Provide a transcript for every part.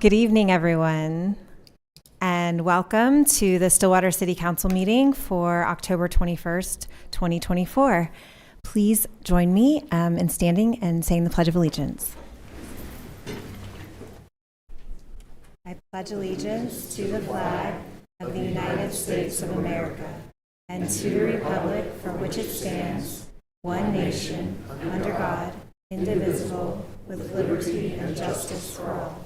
Good evening, everyone, and welcome to the Stillwater City Council meeting for October 21st, 2024. Please join me in standing and saying the Pledge of Allegiance. I pledge allegiance to the flag of the United States of America and to the republic for which it stands, one nation, under God, indivisible, with liberty and justice for all.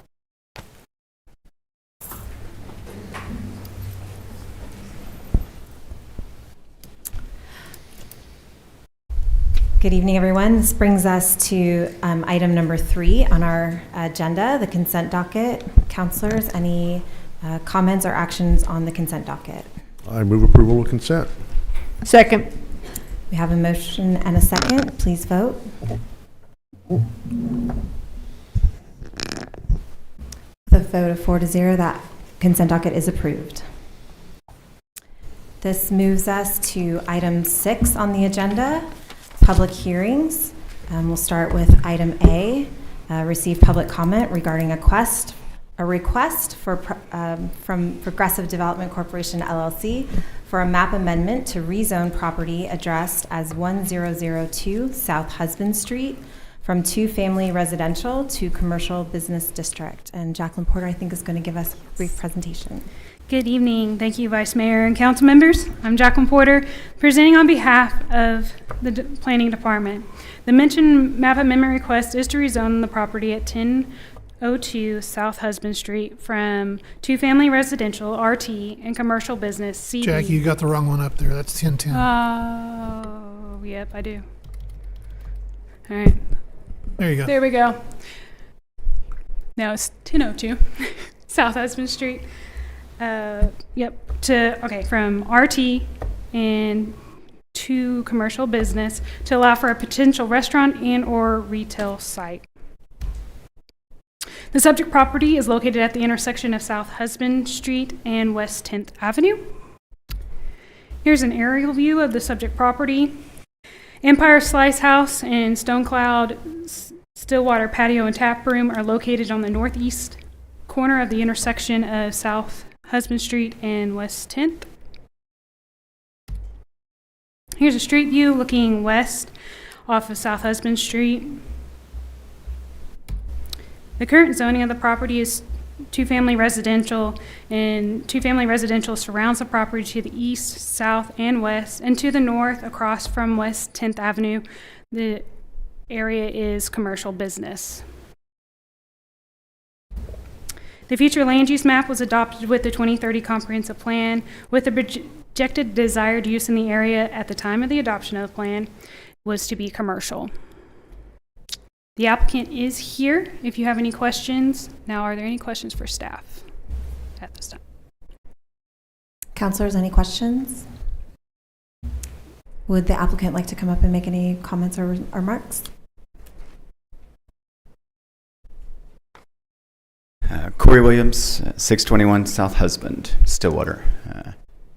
Good evening, everyone. This brings us to item number 3 on our agenda, the consent docket. Councilors, any comments or actions on the consent docket? I move approval of consent. Second. We have a motion and a second. Please vote. With a vote of 4-0, that consent docket is approved. This moves us to item 6 on the agenda, public hearings. We'll start with item A, receive public comment regarding a request from Progressive Development Corporation, LLC, for a map amendment to rezone property addressed as 1002 South Husband Street from 2-family residential to commercial business district. And Jacqueline Porter, I think, is going to give us a brief presentation. Good evening. Thank you, Vice Mayor and Council members. I'm Jacqueline Porter, presenting on behalf of the Planning Department. The mentioned map amendment request is to rezone the property at 1002 South Husband Street from 2-family residential, RT, and commercial business, CD. Jackie, you got the wrong one up there. That's 1010. Oh, yep, I do. All right. There you go. There we go. Now it's 1002 South Husband Street. From RT and to commercial business to allow for a potential restaurant and or retail site. The subject property is located at the intersection of South Husband Street and West 10th Avenue. Here's an aerial view of the subject property. Empire Slice House and Stone Cloud Stillwater Patio and Tap Room are located on the northeast corner of the intersection of South Husband Street and West 10th. Here's a street view looking west off of South Husband Street. The current zoning of the property is 2-family residential, and 2-family residential surrounds the property to the east, south, and west, and to the north across from West 10th Avenue. The area is commercial business. The future land use map was adopted with the 2030 comprehensive plan with the projected desired use in the area at the time of the adoption of the plan was to be commercial. The applicant is here if you have any questions. Now, are there any questions for staff at this time? Councilors, any questions? Would the applicant like to come up and make any comments or remarks? Corey Williams, 621 South Husband, Stillwater.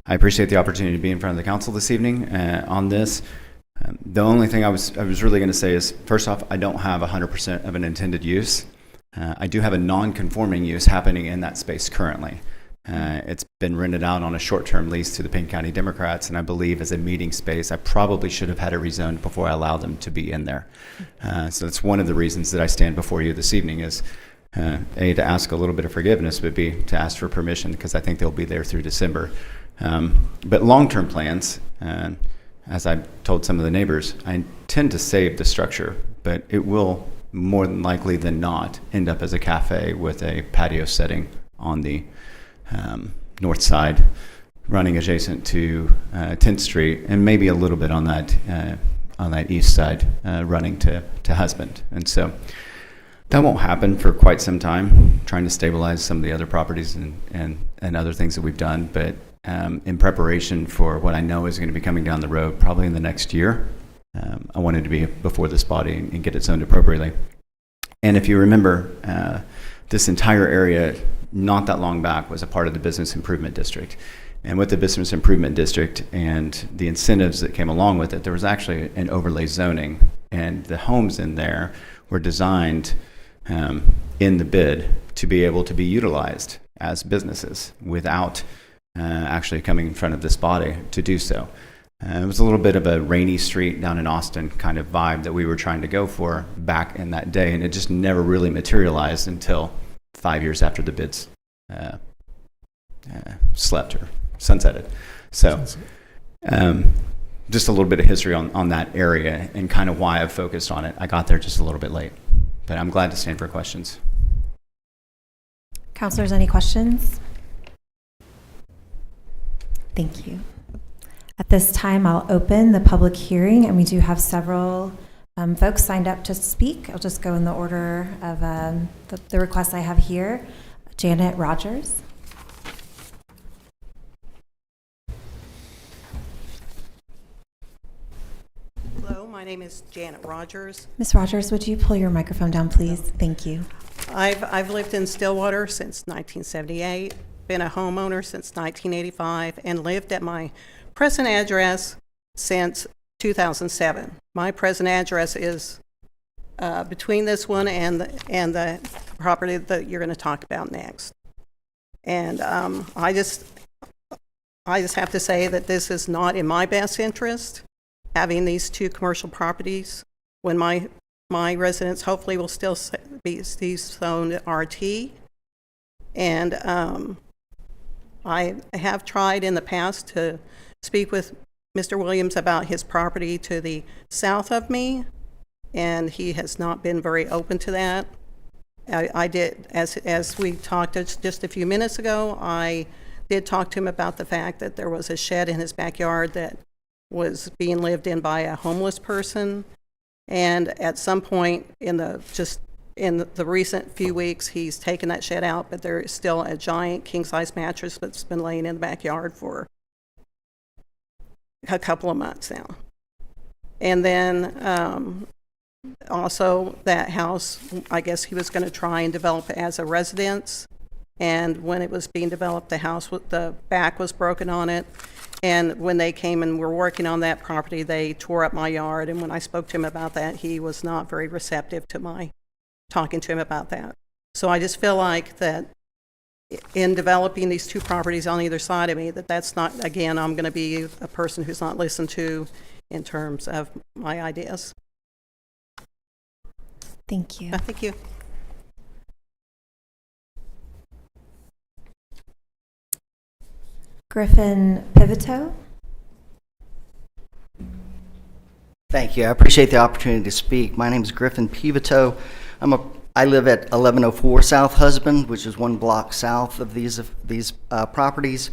I appreciate the opportunity to be in front of the council this evening on this. The only thing I was really going to say is, first off, I don't have 100% of an intended use. I do have a non-conforming use happening in that space currently. It's been rented out on a short-term lease to the Payne County Democrats, and I believe as a meeting space, I probably should have had it rezoned before I allowed them to be in there. So that's one of the reasons that I stand before you this evening is A, to ask a little bit of forgiveness, but B, to ask for permission because I think they'll be there through December. But long-term plans, as I've told some of the neighbors, I intend to save the structure, but it will more than likely than not end up as a cafe with a patio setting on the north side, running adjacent to 10th Street, and maybe a little bit on that east side, running to Husband. And so that won't happen for quite some time, trying to stabilize some of the other properties and other things that we've done. But in preparation for what I know is going to be coming down the road, probably in the next year, I wanted to be before this body and get it zoned appropriately. And if you remember, this entire area, not that long back, was a part of the Business Improvement District. And with the Business Improvement District and the incentives that came along with it, there was actually an overlay zoning. And the homes in there were designed in the bid to be able to be utilized as businesses without actually coming in front of this body to do so. It was a little bit of a rainy street down in Austin kind of vibe that we were trying to go for back in that day, and it just never really materialized until 5 years after the bids slept or sunsetted. So just a little bit of history on that area and kind of why I've focused on it. I got there just a little bit late, but I'm glad to stand for questions. Counselors, any questions? Thank you. At this time, I'll open the public hearing, and we do have several folks signed up to speak. I'll just go in the order of the requests I have here. Janet Rogers. Hello, my name is Janet Rogers. Ms. Rogers, would you pull your microphone down, please? Thank you. I've lived in Stillwater since 1978, been a homeowner since 1985, and lived at my present address since 2007. My present address is between this one and the property that you're going to talk about next. And I just have to say that this is not in my best interest, having these two commercial properties when my residents hopefully will still be zoned RT. And I have tried in the past to speak with Mr. Williams about his property to the south of me, and he has not been very open to that. I did, as we talked just a few minutes ago, I did talk to him about the fact that there was a shed in his backyard that was being lived in by a homeless person. And at some point in the recent few weeks, he's taken that shed out, but there is still a giant king-size mattress that's been laying in the backyard for a couple of months now. And then also that house, I guess he was going to try and develop it as a residence. And when it was being developed, the back was broken on it. And when they came and were working on that property, they tore up my yard. And when I spoke to him about that, he was not very receptive to my talking to him about that. So I just feel like that in developing these two properties on either side of me, that's not, again, I'm going to be a person who's not listened to in terms of my ideas. Thank you. Thank you. Griffin Pivito. Thank you. I appreciate the opportunity to speak. My name is Griffin Pivito. I live at 1104 South Husband, which is one block south of these properties.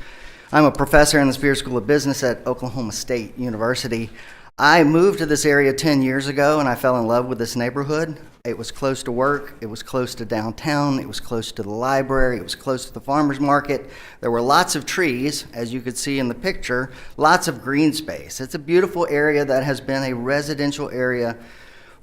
I'm a professor in the Spears School of Business at Oklahoma State University. I moved to this area 10 years ago, and I fell in love with this neighborhood. It was close to work, it was close to downtown, it was close to the library, it was close to the farmer's market. There were lots of trees, as you could see in the picture, lots of green space. It's a beautiful area that has been a residential area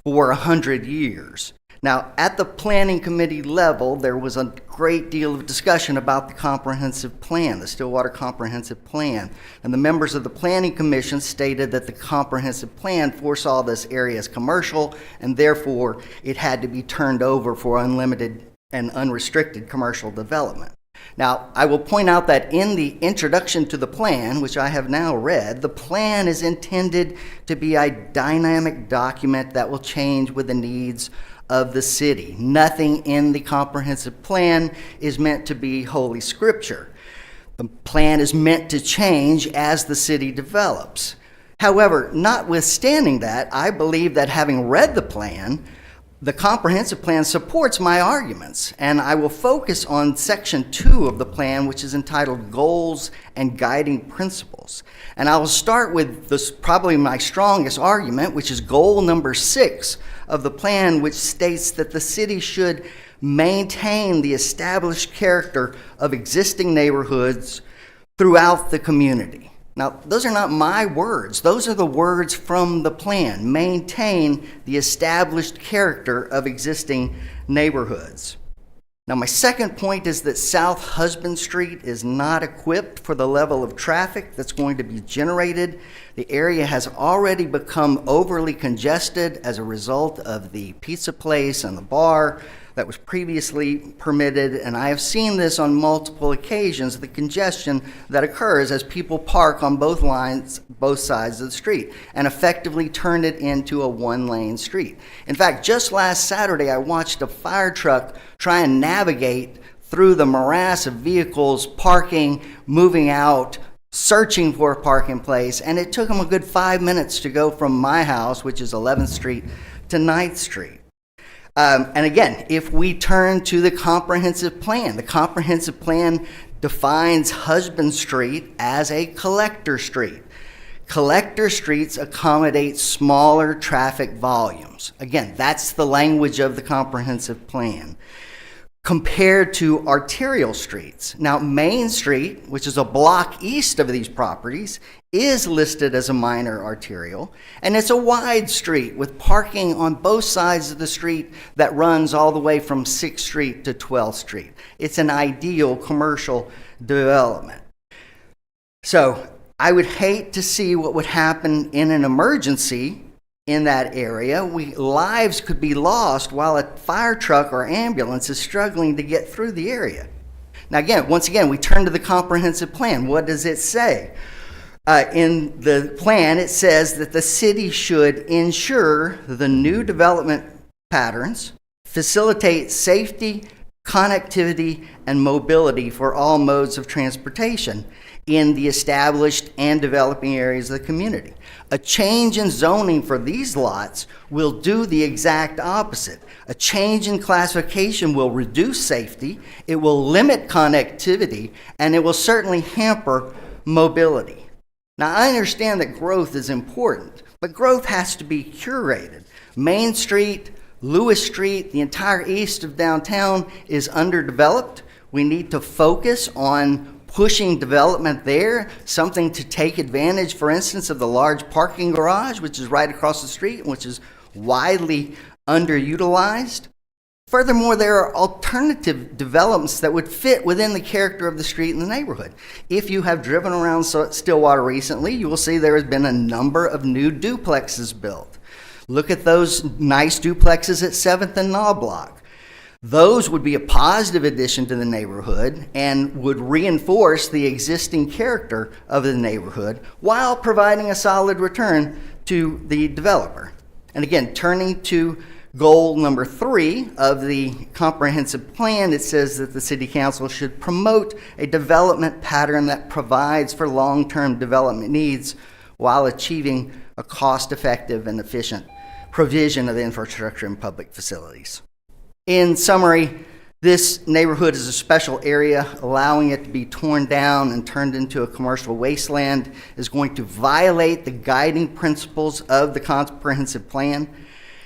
for 100 years. Now, at the planning committee level, there was a great deal of discussion about the comprehensive plan, the Stillwater Comprehensive Plan. And the members of the Planning Commission stated that the comprehensive plan foresaw this area as commercial, and therefore it had to be turned over for unlimited and unrestricted commercial development. Now, I will point out that in the introduction to the plan, which I have now read, the plan is intended to be a dynamic document that will change with the needs of the city. Nothing in the comprehensive plan is meant to be Holy Scripture. The plan is meant to change as the city develops. However, notwithstanding that, I believe that having read the plan, the comprehensive plan supports my arguments, and I will focus on section 2 of the plan, which is entitled Goals and Guiding Principles. And I will start with this, probably my strongest argument, which is goal number 6 of the plan, which states that the city should maintain the established character of existing neighborhoods throughout the community. Now, those are not my words. Those are the words from the plan. Maintain the established character of existing neighborhoods. Now, my second point is that South Husband Street is not equipped for the level of traffic that's going to be generated. The area has already become overly congested as a result of the pizza place and the bar. that was previously permitted, and I have seen this on multiple occasions, the congestion that occurs as people park on both sides of the street, and effectively turn it into a one-lane street. In fact, just last Saturday, I watched a fire truck try and navigate through the morass of vehicles parking, moving out, searching for a parking place, and it took them a good 5 minutes to go from my house, which is 11th Street, to 9th Street. And again, if we turn to the comprehensive plan defines Husband Street as a collector street. Collector streets accommodate smaller traffic volumes. Again, that's the language of the comprehensive plan, compared to arterial streets. Now, Main Street, which is a block east of these properties, is listed as a minor arterial, and it's a wide street with parking on both sides of the street that runs all the way from 6th Street to 12th Street. It's an ideal commercial development. So I would hate to see what would happen in an emergency in that area. Lives could be lost while a fire truck or ambulance is struggling to get through the area. Now again, once again, we turn to the comprehensive plan. What does it say? In the plan, it says that the city should ensure the new development patterns facilitate safety, connectivity, and mobility for all modes of transportation in the established and developing areas of the community. A change in zoning for these lots will do the exact opposite. A change in classification will reduce safety, it will limit connectivity, and it will certainly hamper mobility. Now, I understand that growth is important, but growth has to be curated. Main Street, Lewis Street, the entire east of downtown is underdeveloped. We need to focus on pushing development there, something to take advantage, for instance, of the large parking garage, which is right across the street, which is widely underutilized. Furthermore, there are alternative developments that would fit within the character of the street and the neighborhood. If you have driven around Stillwater recently, you will see there has been a number of new duplexes built. Look at those nice duplexes at 7th and Knobloch. Those would be a positive addition to the neighborhood and would reinforce the existing character of the neighborhood while providing a solid return to the developer. And again, turning to goal number 3 of the comprehensive plan, it says that the City Council should promote a development pattern that provides for long-term development needs while achieving a cost-effective and efficient provision of infrastructure and public facilities. In summary, this neighborhood is a special area. Allowing it to be torn down and turned into a commercial wasteland is going to violate the guiding principles of the comprehensive plan.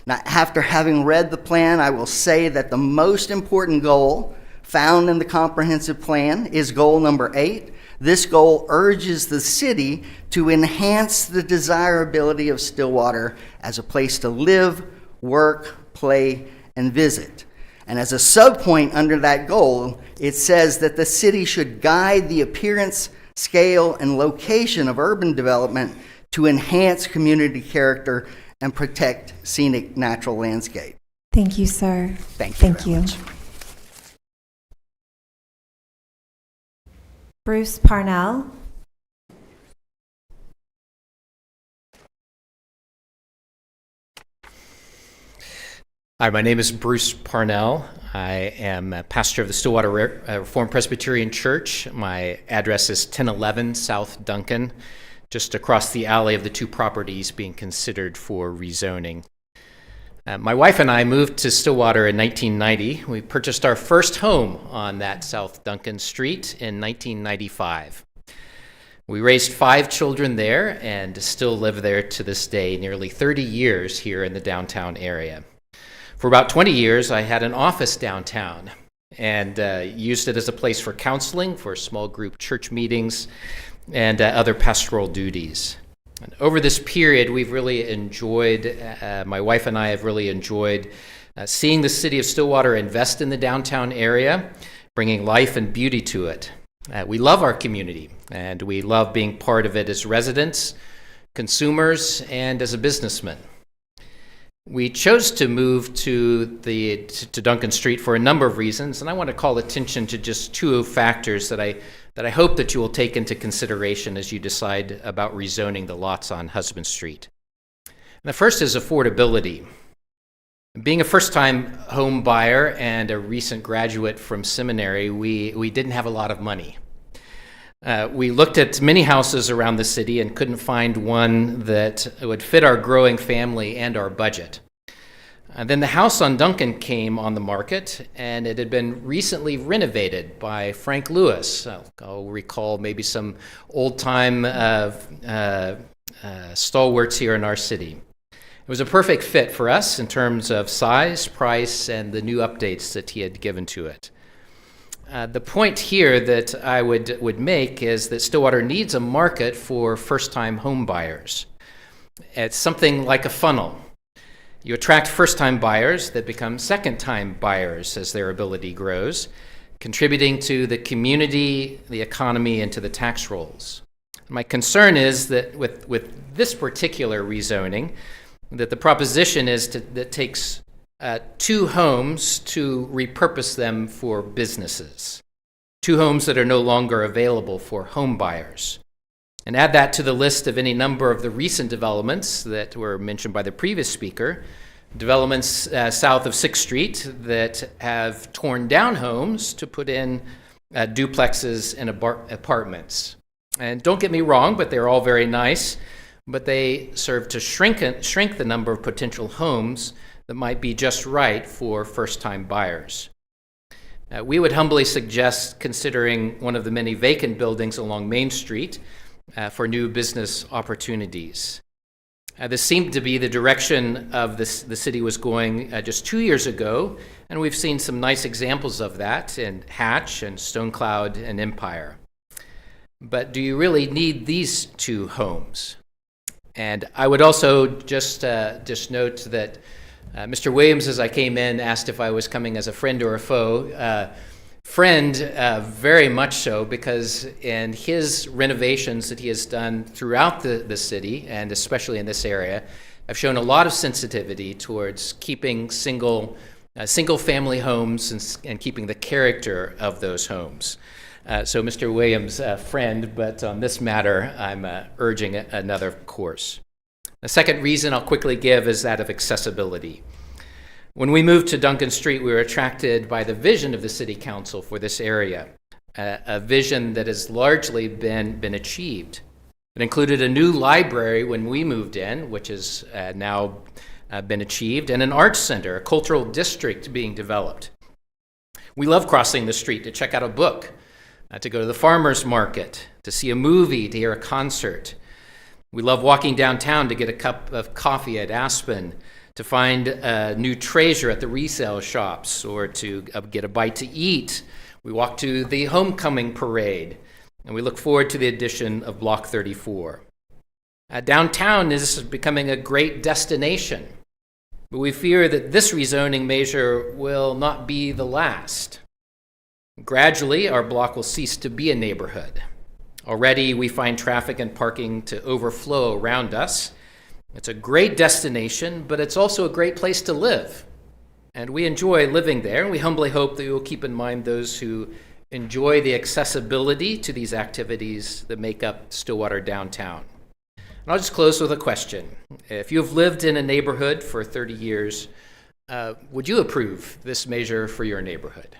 Now, after having read the plan, I will say that the most important goal found in the comprehensive plan is goal number 8. This goal urges the city to enhance the desirability of Stillwater as a place to live, work, play, and visit. And as a subpoint under that goal, it says that the city should guide the appearance, scale, and location of urban development to enhance community character and protect scenic natural landscape. Thank you, sir. Thank you. Thank you. Much. Bruce Parnell. Hi, my name is Bruce Parnell. I am a pastor of the Stillwater Reformed Presbyterian Church. My address is 1011 South Duncan, just across the alley of the 2 properties being considered for rezoning. My wife and I moved to Stillwater in 1990. We purchased our first home on that South Duncan Street in 1995. We raised 5 children there and still live there to this day, nearly 30 years here in the downtown area. For about 20 years, I had an office downtown and used it as a place for counseling, for small group church meetings, and other pastoral duties. And over this period, we've really enjoyed, my wife and I have really enjoyed seeing the city of Stillwater invest in the downtown area, bringing life and beauty to it. We love our community, and we love being part of it as residents, consumers, and as a businessman. We chose to move to Duncan Street for a number of reasons, and I want to call attention to just two factors that I hope that you will take into consideration as you decide about rezoning the lots on Husband Street. And the first is affordability. Being a first-time home buyer and a recent graduate from seminary, we didn't have a lot of money. We looked at many houses around the city and couldn't find one that would fit our growing family and our budget. Then the house on Duncan came on the market, and it had been recently renovated by Frank Lewis. I'll recall maybe some old-time stalwarts here in our city. It was a perfect fit for us in terms of size, price, and the new updates that he had given to it. The point here that I would make is that Stillwater needs a market for first-time home buyers. It's something like a funnel. You attract first-time buyers that become second-time buyers as their ability grows, contributing to the community, the economy, and to the tax rolls. My concern is that with this particular rezoning, that the proposition is that takes two homes to repurpose them for businesses, two homes that are no longer available for home buyers. And add that to the list of any number of the recent developments that were mentioned by the previous speaker, developments south of 6th Street that have torn down homes to put in duplexes and apartments. And don't get me wrong, but they're all very nice, but they serve to shrink the number of potential homes that might be just right for first-time buyers. We would humbly suggest considering one of the many vacant buildings along Main Street for new business opportunities. This seemed to be the direction of the city was going just 2 years ago, and we've seen some nice examples of that in Hatch and Stonecloud and Empire. But do you really need these two homes? And I would also just note that Mr. Williams, as I came in, asked if I was coming as a friend or a foe. Friend, very much so, because in his renovations that he has done throughout the city, and especially in this area, I've shown a lot of sensitivity towards keeping single-family homes and keeping the character of those homes. So Mr. Williams, friend, but on this matter, I'm urging another course. The second reason I'll quickly give is that of accessibility. When we moved to Duncan Street, we were attracted by the vision of the City Council for this area, a vision that has largely been achieved. It included a new library when we moved in, which has now been achieved, and an arts center, a cultural district being developed. We love crossing the street to check out a book, to go to the farmer's market, to see a movie, to hear a concert. We love walking downtown to get a cup of coffee at Aspen, to find a new treasure at the resale shops, or to get a bite to eat. We walk to the homecoming parade, and we look forward to the addition of Block 34. Downtown is becoming a great destination, but we fear that this rezoning measure will not be the last. Gradually, our block will cease to be a neighborhood. Already, we find traffic and parking to overflow around us. It's a great destination, but it's also a great place to live. And we enjoy living there, and we humbly hope that you will keep in mind those who enjoy the accessibility to these activities that make up Stillwater downtown. And I'll just close with a question. If you've lived in a neighborhood for 30 years, would you approve this measure for your neighborhood?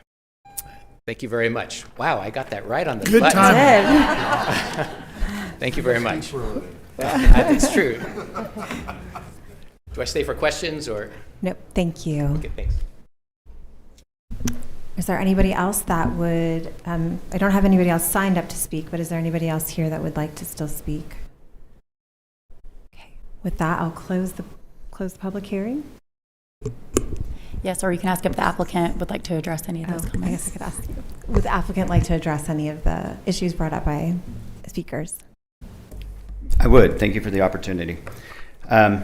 Thank you very much. Wow, I got that right on the Good button. time. Thank you very much. It's true. Do I stay for questions or? Nope, thank you. Okay, thanks. Is there anybody else that would, I don't have anybody else signed up to speak, but is there anybody else here that would like to still speak? Okay, with that, I'll close the public hearing. Yes, or you can ask if the applicant would like to address any of those I comments. guess I could ask, would the applicant like to address any of the issues brought up by speakers? I would. Thank you for the opportunity. It's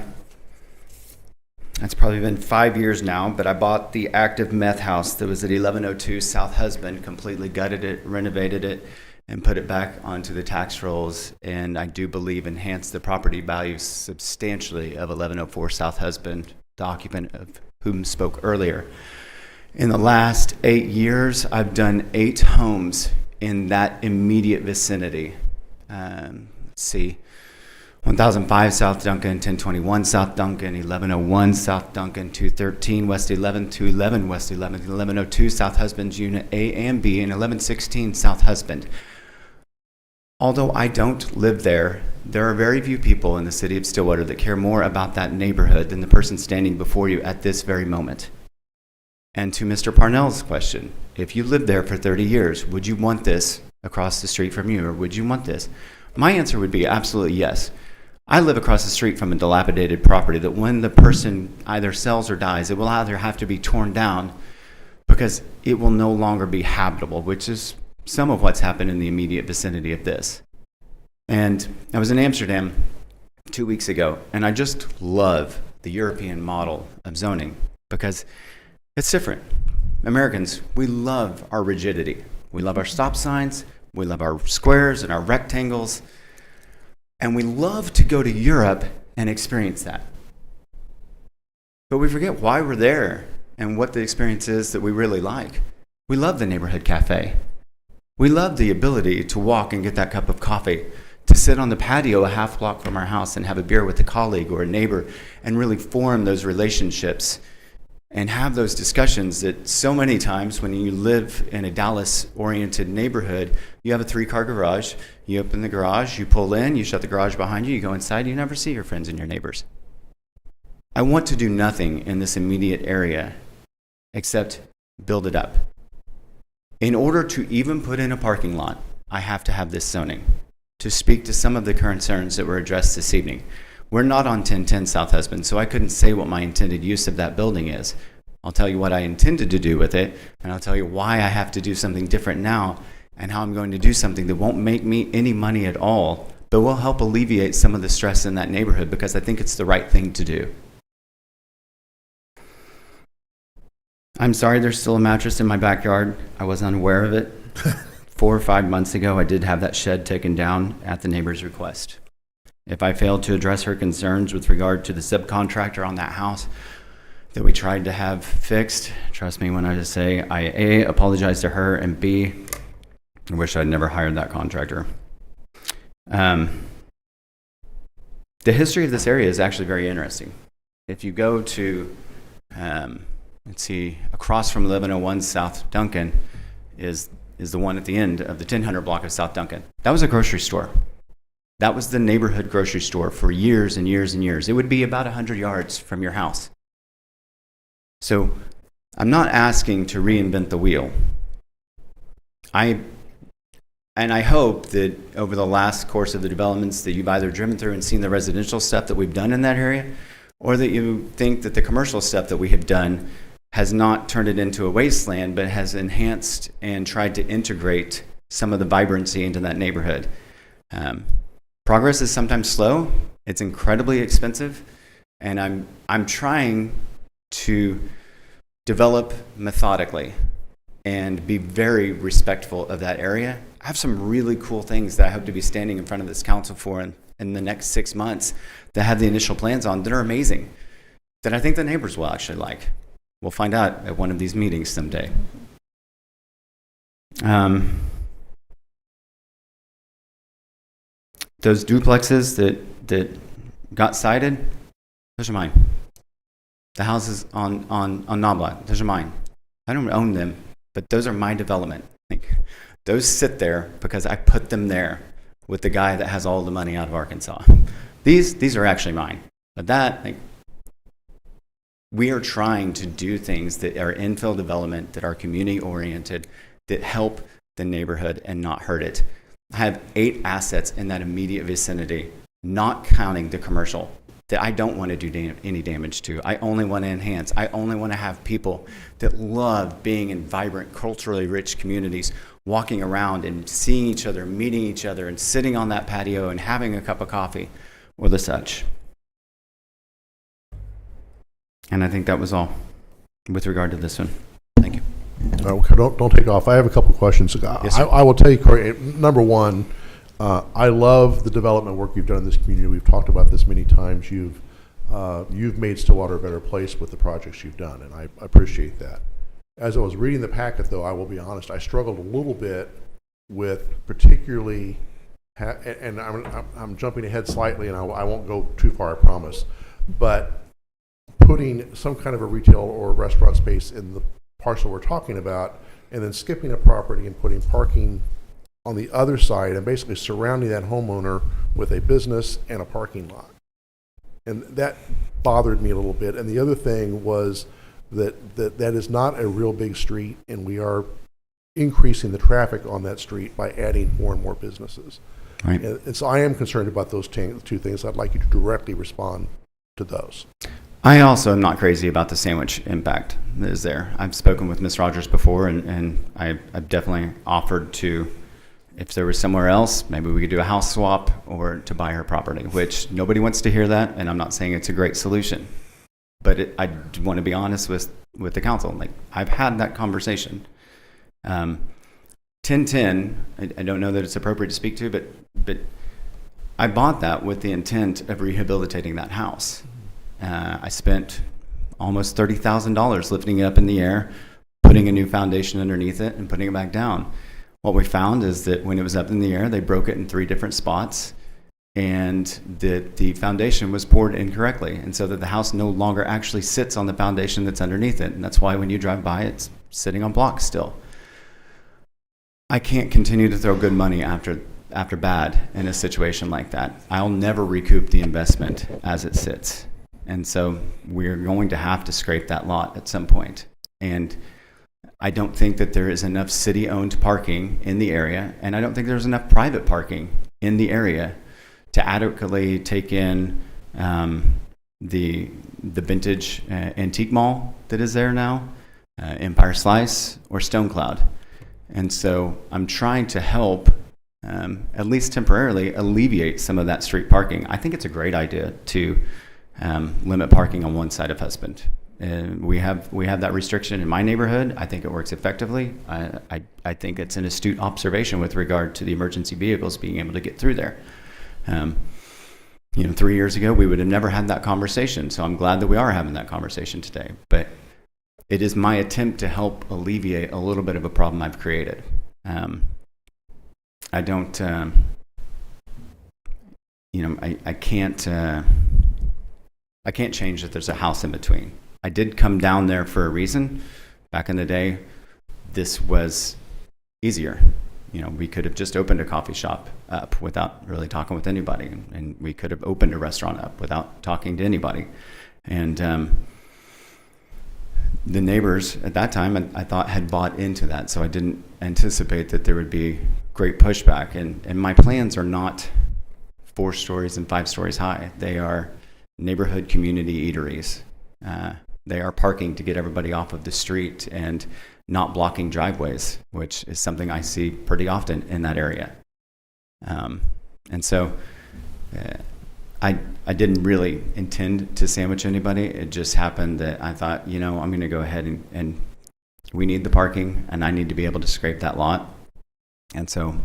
probably been 5 years now, but I bought the active meth house that was at 1102 South Husband, completely gutted it, renovated it, and put it back onto the tax rolls, and I do believe enhanced the property value substantially of 1104 South Husband, the occupant of whom spoke earlier. In the last 8 years, I've done 8 homes in that immediate vicinity. Let's see, 1005 South Duncan, 1021 South Duncan, 1101 South Duncan, 213 West 11th, 211 West 11th, 1102 South Husband's Unit A and B, and 1116 South Husband. Although I don't live there, there are very few people in the city of Stillwater that care more about that neighborhood than the person standing before you at this very moment. And to Mr. Parnell's question, if you lived there for 30 years, would you want this across the street from you, or would you want this? My answer would be absolutely yes. I live across the street from a dilapidated property that when the person either sells or dies, it will either have to be torn down because it will no longer be habitable, which is some of what's happened in the immediate vicinity of this. And I was in Amsterdam 2 weeks ago, and I just love the European model of zoning because it's different. Americans, we love our rigidity. We love our stop signs, we love our squares and our rectangles, and we love to go to Europe and experience that. But we forget why we're there and what the experience is that we really like. We love the neighborhood cafe. We love the ability to walk and get that cup of coffee, to sit on the patio a half block from our house and have a beer with a colleague or a neighbor and really form those relationships and have those discussions that so many times when you live in a Dallas-oriented neighborhood, you have a 3-car garage, you open the garage, you pull in, you shut the garage behind you, you go inside, you never see your friends and your neighbors. I want to do nothing in this immediate area except build it up. In order to even put in a parking lot, I have to have this zoning to speak to some of the concerns that were addressed this evening. We're not on 1010 South Husband, so I couldn't say what my intended use of that building is. I'll tell you what I intended to do with it, and I'll tell you why I have to do something different now, and how I'm going to do something that won't make me any money at all, but will help alleviate some of the stress in that neighborhood because I think it's the right thing to do. I'm sorry there's still a mattress in my backyard. I was unaware of it. 4 or 5 months ago, I did have that shed taken down at the neighbor's request. If I failed to address her concerns with regard to the subcontractor on that house that we tried to have fixed, trust me when I just say I A, apologize to her, and B, I wish I'd never hired that contractor. The history of this area is actually very interesting. If you go to, let's see, across from 1101 South Duncan is the one at the end of the 1000 block of South Duncan. That was a grocery store. That was the neighborhood grocery store for years and years and years. It would be about 100 yards from your house. So I'm not asking to reinvent the wheel. I hope that over the last course of the developments that you've either driven through and seen the residential stuff that we've done in that area, or that you think that the commercial stuff that we have done has not turned it into a wasteland, but has enhanced and tried to integrate some of the vibrancy into that neighborhood. Progress is sometimes slow. It's incredibly expensive, and I'm trying to develop methodically and be very respectful of that area. I have some really cool things that I hope to be standing in front of this council for in the next 6 months that have the initial plans on that are amazing, that I think the neighbors will actually like. We'll find out at one of these meetings someday. Those duplexes that got cited, those are mine. The houses on Knobloch, those are mine. I don't own them, but those are my development. Those sit there because I put them there with the guy that has all the money out of Arkansas. These are actually mine. But we are trying to do things that are infill development, that are community oriented, that help the neighborhood and not hurt it. I have 8 assets in that immediate vicinity, not counting the commercial, that I don't want to do any damage to. I only want to enhance. I only want to have people that love being in vibrant, culturally rich communities, walking around and seeing each other, meeting each other, and sitting on that patio and having a cup of coffee or the such. And I think that was all with regard to this one. Thank you. Okay, don't take off. I have a couple questions. Yes, sir. I will tell you, Corey, number one, I love the development work you've done in this community. We've talked about this many times. You've you've made Stillwater a better place with the projects you've done, and I appreciate that. As I was reading the packet, though, I will be honest, I struggled a little bit with particularly, and I'm jumping ahead slightly, and I won't go too far, I promise, but putting some kind of a retail or restaurant space in the parcel we're talking about, and then skipping a property and putting parking on the other side, and basically surrounding that homeowner with a business and a parking lot. And that bothered me a little bit. And the other thing was that is not a real big street, and we are increasing the traffic on that street by adding more and more businesses. Right. And so I am concerned about those two things. I'd like you to directly respond to those. I also am not crazy about the sandwich impact that is there. I've spoken with Ms. Rogers before, and I've definitely offered to, if there was somewhere else, maybe we could do a house swap or to buy her property, which nobody wants to hear that, and I'm not saying it's a great solution. But I want to be honest with the council. Like, I've had that conversation. 1010, I don't know that it's appropriate to speak to, but I bought that with the intent of rehabilitating that house. I spent almost $30,000 lifting it up in the air, putting a new foundation underneath it, and putting it back down. What we found is that when it was up in the air, they broke it in 3 different spots, and that the foundation was poured incorrectly, and so that the house no longer actually sits on the foundation that's underneath it, and that's why when you drive by, it's sitting on blocks still. I can't continue to throw good money after bad in a situation like that. I'll never recoup the investment as it sits. And so we're going to have to scrape that lot at some point. And I don't think that there is enough city-owned parking in the area, and I don't think there's enough private parking in the area to adequately take in the vintage antique mall that is there now, Empire Slice, or Stone Cloud. And so I'm trying to help, at least temporarily, alleviate some of that street parking. I think it's a great idea to limit parking on one side of Husband. We have that restriction in my neighborhood. I think it works effectively. I think it's an astute observation with regard to the emergency vehicles being able to get through there. 3 years ago, we would have never had that conversation. So I'm glad that we are having that conversation today. But it is my attempt to help alleviate a little bit of a problem I've created. I don't, I can't change that there's a house in between. I did come down there for a reason. Back in the day, this was easier. We could have just opened a coffee shop up without really talking with anybody, and we could have opened a restaurant up without talking to anybody. And the neighbors at that time, I thought, had bought into that, so I didn't anticipate that there would be great pushback. And my plans are not 4 stories and 5 stories high. They are neighborhood community eateries. They are parking to get everybody off of the street and not blocking driveways, which is something I see pretty often in that area. And so I didn't really intend to sandwich anybody. It just happened that I thought, I'm going to go ahead and we need the parking, and I need to be able to scrape that lot. And so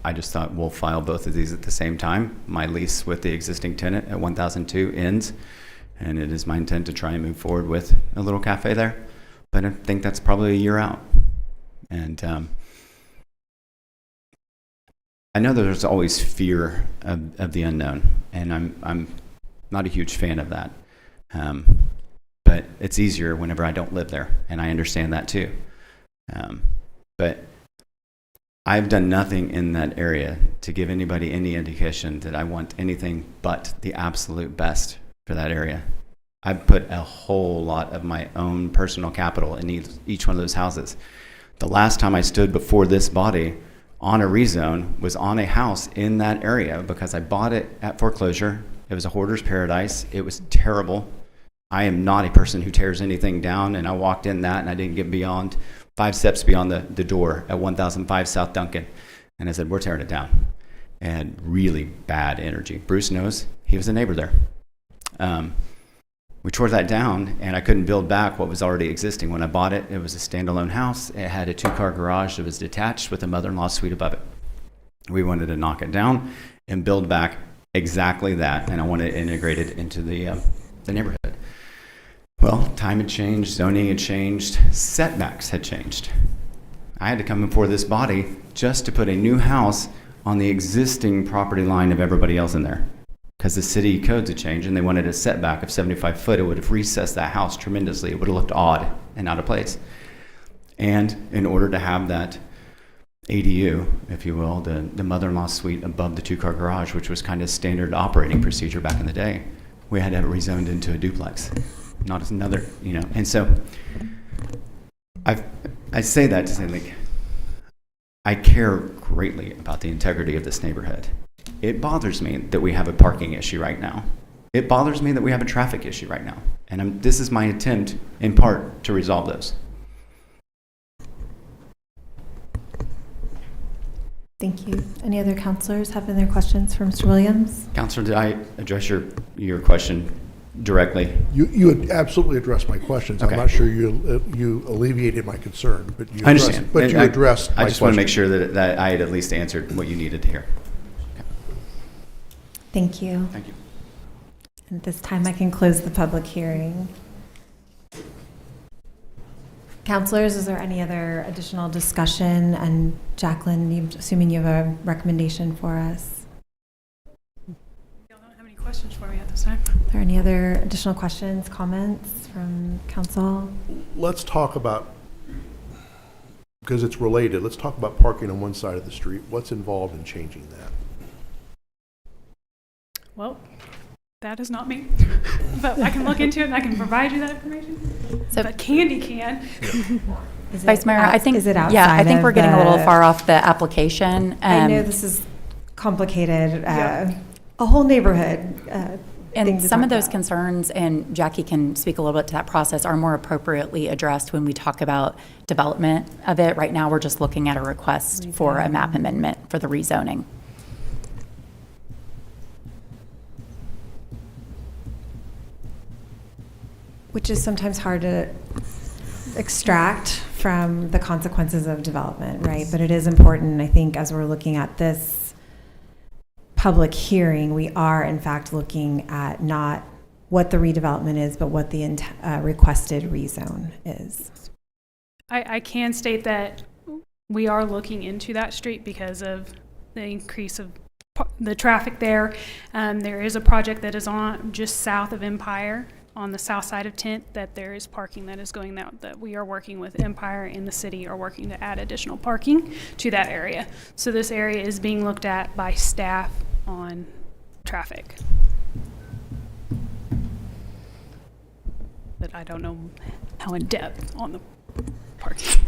I just thought we'll file both of these at the same time. My lease with the existing tenant at 1002 ends, and it is my intent to try and move forward with a little cafe there. But I think that's probably a year out. And I know that there's always fear of the unknown, and I'm not a huge fan of that. But it's easier whenever I don't live there, and I understand that too. But I've done nothing in that area to give anybody any indication that I want anything but the absolute best for that area. I've put a whole lot of my own personal capital in each one of those houses. The last time I stood before this body on a rezone was on a house in that area because I bought it at foreclosure. It was a hoarder's paradise. It was terrible. I am not a person who tears anything down, and I walked in that and I didn't get beyond 5 steps beyond the door at 1005 South Duncan. And I said, we're tearing it down. And really bad energy. Bruce knows. He was a neighbor there. We tore that down, and I couldn't build back what was already existing. When I bought it, it was a standalone house. It had a 2-car garage that was detached with a mother-in-law suite above it. We wanted to knock it down and build back exactly that, and I wanted it integrated into the the neighborhood. Well, time had changed, zoning had changed, setbacks had changed. I had to come before this body just to put a new house on the existing property line of everybody else in there. Because the city codes had changed and they wanted a setback of 75 foot. It would have recessed that house tremendously. It would have looked odd and out of place. And in order to have that ADU, if you will, the mother-in-law suite above the two-car garage, which was kind of standard operating procedure back in the day, we had to have it rezoned into a duplex, not as another, you know. And so I say that to say, like, I care greatly about the integrity of this neighborhood. It bothers me that we have a parking issue right now. It bothers me that we have a traffic issue right now. And this is my attempt, in part, to resolve those. Thank you. Any other counselors have any questions for Mr. Williams? Counselor, did I address your question directly? You had absolutely addressed my questions. Okay. I'm not sure you alleviated my concern, but you I understand. But you addressed my I just want to make question. sure that I had at least answered what you needed to hear. Thank you. Thank you. At this time, I can close the public hearing. Counselors, is there any other additional discussion? And Jacqueline, assuming you have a recommendation for us. Y'all don't have any questions for me at this time? Are there any other additional questions, comments from council? Let's talk about, because it's related, let's talk about parking on one side of the street. What's involved in changing that? Well, that is not me, but I can look into it and I can provide you that information. So- But Candy can. Is Vice it Mayor, I think, is it outside yeah, I think we're of getting a little the- far off the application. I know this is complicated, a whole neighborhood thing And to some of talk those about. concerns, and Jackie can speak a little bit to that process, are more appropriately addressed when we talk about development of it. Right now, we're just looking at a request for a map amendment for the rezoning. Which is sometimes hard to extract from the consequences of development, right? But it is important, I think, as we're looking at this public hearing, we are in fact looking at not what the redevelopment is, but what the requested rezone is. I can state that we are looking into that street because of the increase of the traffic there. There is a project that is on just south of Empire on the south side of 10th that there is parking that is going out, that we are working with Empire and the city are working to add additional parking to that area. So this area is being looked at by staff on traffic. But I don't know how in depth on the parking.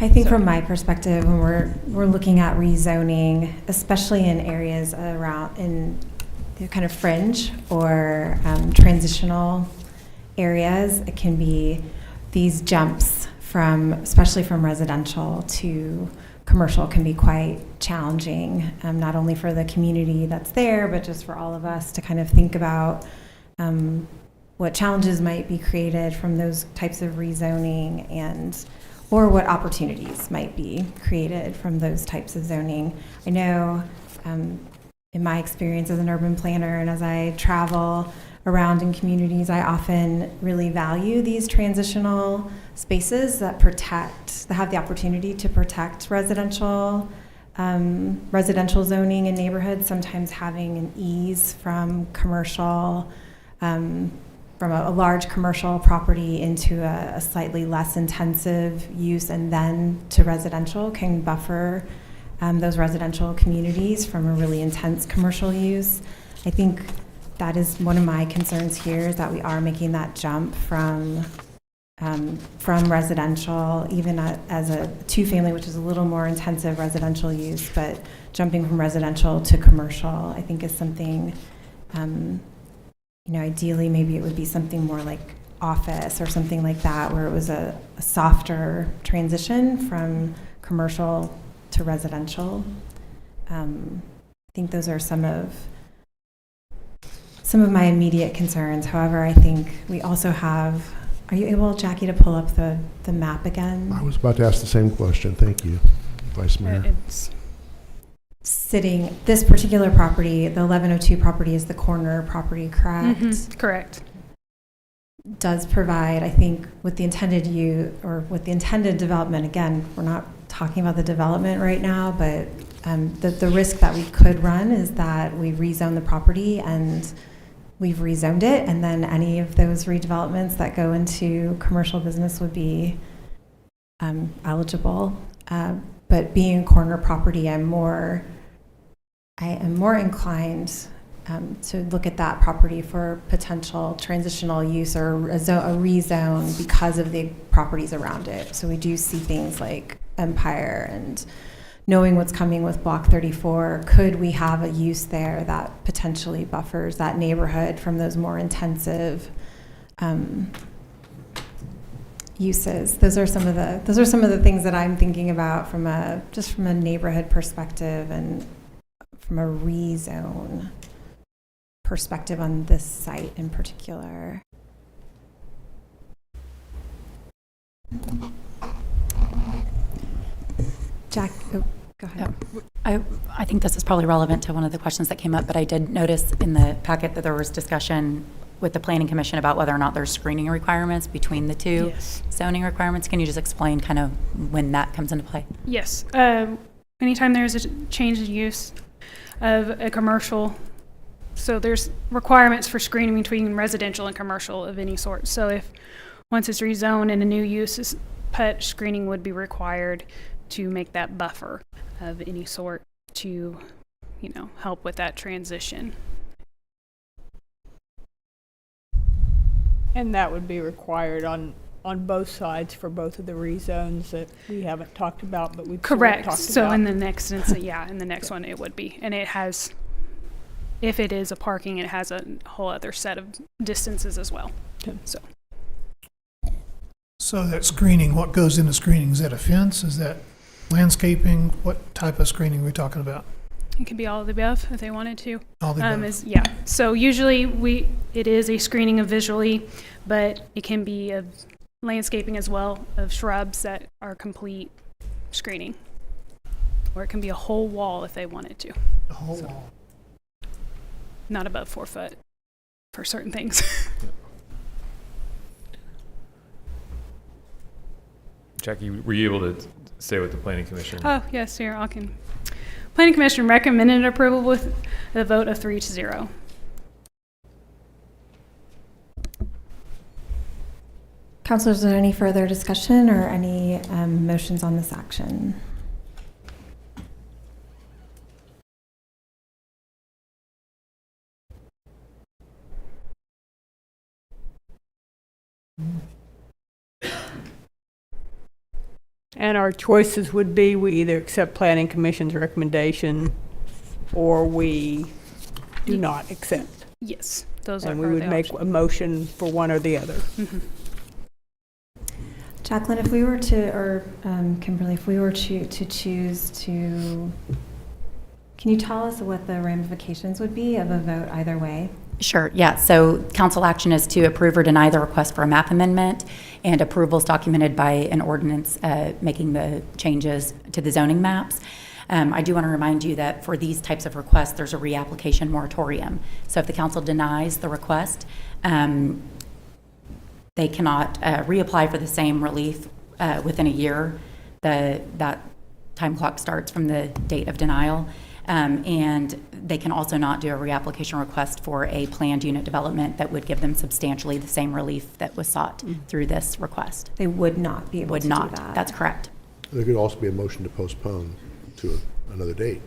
I think from my perspective, when we're looking at rezoning, especially in areas around in the kind of fringe or transitional areas, it can be these jumps from, especially from residential to commercial, can be quite challenging, not only for the community that's there, but just for all of us to kind of think about what challenges might be created from those types of rezoning, and or what opportunities might be created from those types of zoning. I know in my experience as an urban planner and as I travel around in communities, I often really value these transitional spaces that have the opportunity to protect residential zoning in neighborhoods, sometimes having an ease from commercial, from a large commercial property into a slightly less intensive use and then to residential can buffer those residential communities from a really intense commercial use. I think that is one of my concerns here, is that we are making that jump from residential, even as a two-family, which is a little more intensive residential use, but jumping from residential to commercial, I think is something, ideally maybe it would be something more like office or something like that, where it was a softer transition from commercial to residential. I think those are some of my immediate concerns. However, I think we also have, are you able, Jackie, to pull up the map again? I was about to ask the same question. Thank you, Vice Mayor. It's This particular property, the 1102 property, is the corner property, correct? correct. does provide, I think, with the intended use or with the intended development. Again, we're not talking about the development right now, but the risk that we could run is that we rezone the property and we've rezoned it, and then any of those redevelopments that go into commercial business would be eligible. But being corner property, I am more inclined to look at that property for potential transitional use or a rezone because of the properties around it. So we do see things like Empire, and knowing what's coming with Block 34, could we have a use there that potentially buffers that neighborhood from those more intensive uses? Those are some of the things that I'm thinking about from a neighborhood perspective and from a rezone perspective on this site in particular. Jack, go ahead. I think this is probably relevant to one of the questions that came up, but I did notice in the packet that there was discussion with the Planning Commission about whether or not there's screening requirements between the two zoning requirements. Can you just explain kind of when that comes into play? Yes. Anytime there's a change of use of a commercial, so there's requirements for screening between residential and commercial of any sort. So if once it's rezoned and a new use is put, screening would be required to make that buffer of any sort to, help with that transition. And that would be required on both sides for both of the rezones that we haven't talked about, but we've Correct. Talked So about. in the next instance, in the next one it would be, and it has, if it is a parking, it has a whole other set of distances as well. Okay. So that screening, what goes into screening? Is that a fence? Is that landscaping? What type of screening are we talking about? It could be all of the above if they wanted to. All the above. So usually it is a screening of visually, but it can be of landscaping as well, of shrubs that are complete screening. Or it can be a whole wall if they wanted to. The whole wall. Not above 4 foot for certain things. Jackie, were you able to say what the Planning Commission? Oh, yes, here, Planning Commission recommended approval with a vote of 3-0. Councilors, is there any further discussion or any motions on this action? And our choices would be we either accept Planning Commission's recommendation or we do not accept. Yes, those And are we would the make options. a motion for one or the other. Mm-hmm. Jacqueline, if we were to, or Kimberly, if we were to choose to, can you tell us what the ramifications would be of a vote either way? Sure, yeah. So council action is to approve or deny the request for a map amendment, and approval is documented by an ordinance making the changes to the zoning maps. I do want to remind you that for these types of requests, there's a reapplication moratorium. So if the council denies the request, they cannot reapply for the same relief within a year. That time clock starts from the date of denial. And they can also not do a reapplication request for a planned unit development that would give them substantially the same relief that was sought through this request. They would not be able to do that. That's correct. There could also be a motion to postpone to another date.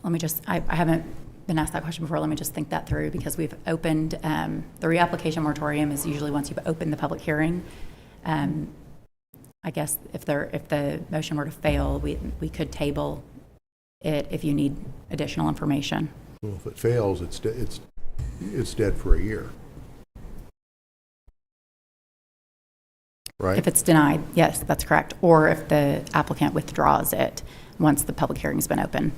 Let me just, I haven't been asked that question before. Let me just think that through, because we've opened, the reapplication moratorium is usually once you've opened the public hearing. I guess if the motion were to fail, we could table it if you need additional information. Well, if it fails, it's dead for a year. Right? If it's denied, yes, that's correct. Or if the applicant withdraws it once the public hearing's been open.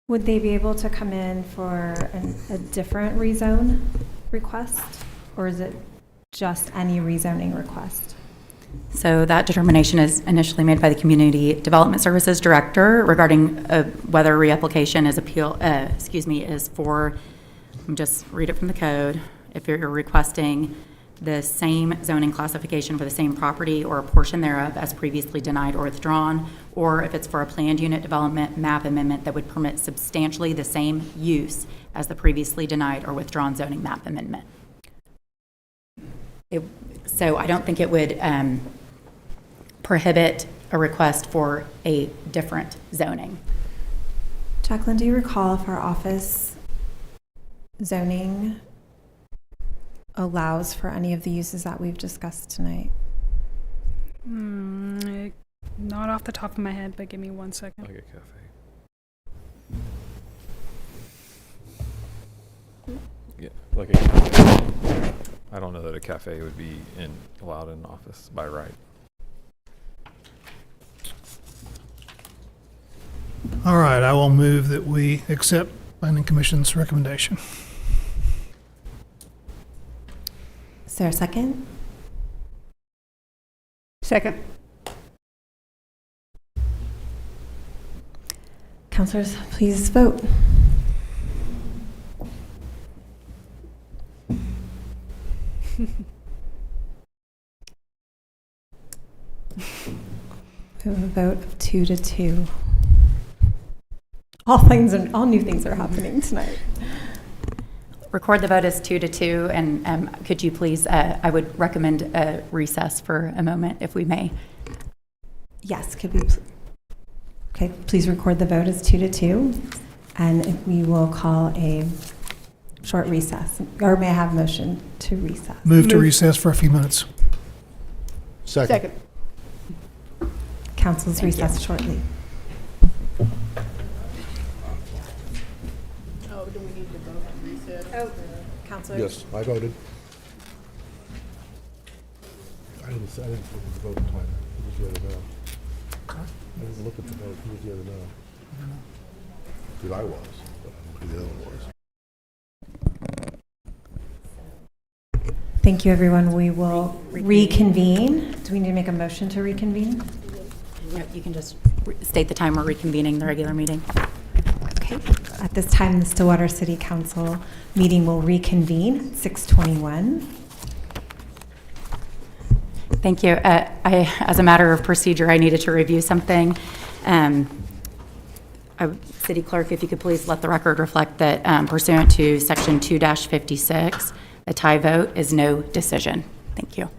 Would they be able to come in for a different rezone request, or is it just any rezoning request? So that determination is initially made by the Community Development Services Director regarding whether reapplication is for, just read it from the code, if you're requesting the same zoning classification for the same property or a portion thereof as previously denied or withdrawn, or if it's for a planned unit development map amendment that would permit substantially the same use as the previously denied or withdrawn zoning map amendment. So I don't think it would prohibit a request for a different zoning. Jacqueline, do you recall if our office zoning allows for any of the uses that we've discussed tonight? Not off the top of my head, but give me 1 second. Like a cafe. Yeah, like a cafe. I don't know that a cafe would be allowed in office by right. All right, I will move that we accept planning commission's recommendation. Is there a second? Second. Councilors, please vote. We have a vote of 2-2. All new things are happening tonight. Record the vote as 2-2, and could you please, I would recommend a recess for a moment, if we may. Yes, could we? Okay, please record the vote as 2-2, and we will call a short recess. Or may I have a motion to recess? Move to recess for a few minutes. Second. Council's recess shortly. Oh, do we need to vote on recess? Oh, Councilor. Yes, I voted. I didn't look at the vote time. Who was the other no? I didn't look at the vote. Who was the other no? Who I was, but I don't know who the other one was. Thank you, everyone. We will reconvene. Do we need to make a motion to reconvene? No, you can just state the time we're reconvening the regular meeting. Okay. At this time, the Stillwater City Council meeting will reconvene at 6:21. Thank you. As a matter of procedure, I needed to review something. City Clerk, if you could please let the record reflect that pursuant to Section 2-56, a tie vote is no decision. Thank you.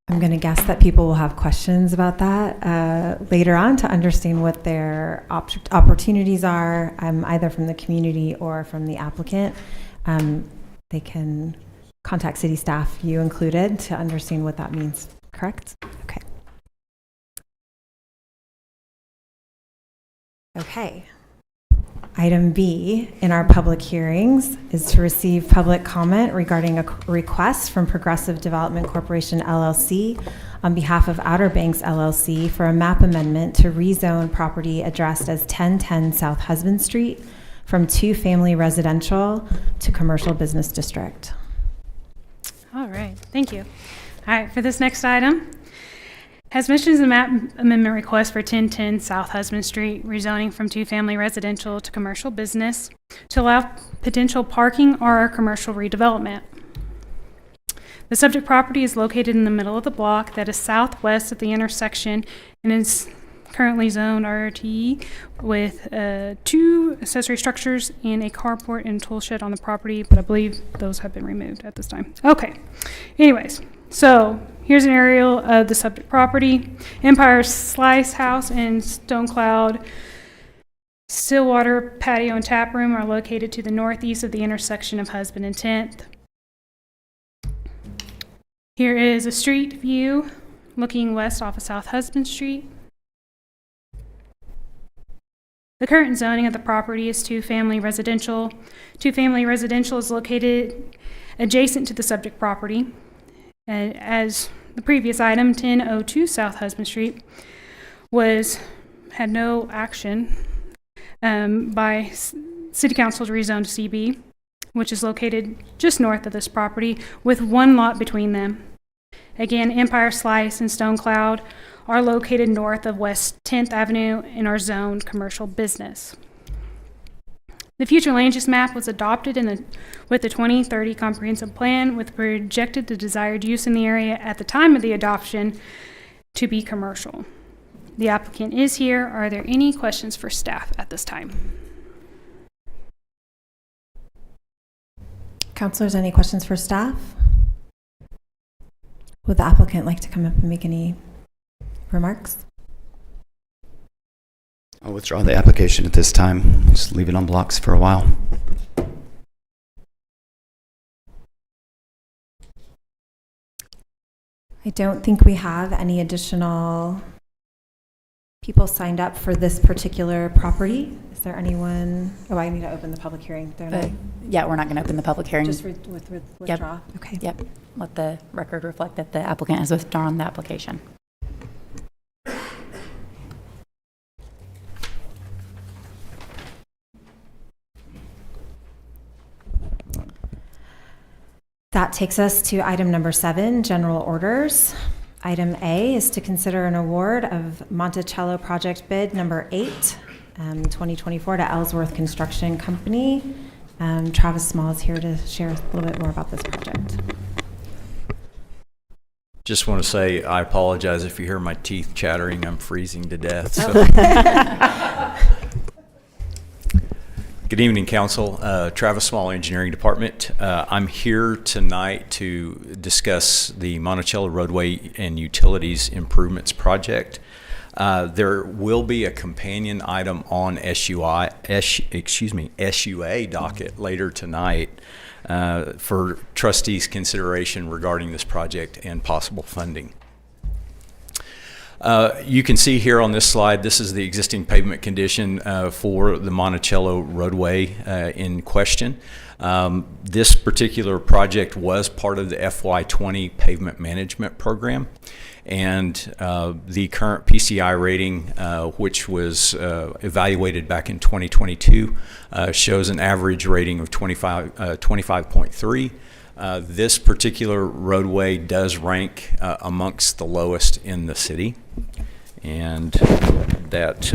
I'm going to guess that people will have questions about that later on to understand what their opportunities are, either from the community or from the applicant. They can contact city staff, you included, to understand what that means, correct? Okay. Okay. Item B in our public hearings is to receive public comment regarding a request from Progressive Development Corporation, LLC, on behalf of Outer Banks, LLC, for a map amendment to rezone property addressed as 1010 South Husband Street from 2-family residential to commercial business district. All right, thank you. All right, for this next item, has mentioned the map amendment request for 1010 South Husband Street, rezoning from 2-family residential to commercial business to allow potential parking or commercial redevelopment. The subject property is located in the middle of the block that is southwest of the intersection and is currently zoned RRTE with 2 accessory structures and a carport and tool shed on the property, but I believe those have been removed at this time. Okay, anyways, so here's an aerial of the subject property. Empire Slice House and Stone Cloud Stillwater patio and tap room are located to the northeast of the intersection of Husband and 10th. Here is a street view looking west off of South Husband Street. The current zoning of the property is 2-family residential. 2-family residential is located adjacent to the subject property. And as the previous item, 1002 South Husband Street had no action by City Council to rezone to CB. which is located just north of this property, with one lot between them. Again, Empire Slice and Stone Cloud are located north of West 10th Avenue and are zoned commercial business. The future land use map was adopted with the 2030 comprehensive plan with projected the desired use in the area at the time of the adoption to be commercial. The applicant is here. Are there any questions for staff at this time? Counselors, any questions for staff? Would the applicant like to come up and make any remarks? I'll withdraw the application at this time. Just leave it on blocks for a while. I don't think we have any additional people signed up for this particular property. Is there anyone? Oh, I need to open the public hearing. Yeah, we're not going to open the public hearing. Just withdraw? Okay. Yep. Let the record reflect that the applicant has withdrawn the application. That takes us to item number 7, general orders. Item A is to consider an award of Monticello project bid number 8, 2024 to Ellsworth Construction Company. Travis Small is here to share a little bit more about this project. Just want to say I apologize if you hear my teeth chattering. I'm freezing to death. So. Good evening, Council. Travis Small, Engineering Department. I'm here tonight to discuss the Monticello Roadway and Utilities Improvements Project. There will be a companion item on SUA docket later tonight for trustees' consideration regarding this project and possible funding. You can see here on this slide, this is the existing pavement condition for the Monticello roadway in question. This particular project was part of the FY20 pavement management program, and the current PCI rating, which was evaluated back in 2022, shows an average rating of 25.3. This particular roadway does rank amongst the lowest in the city, and that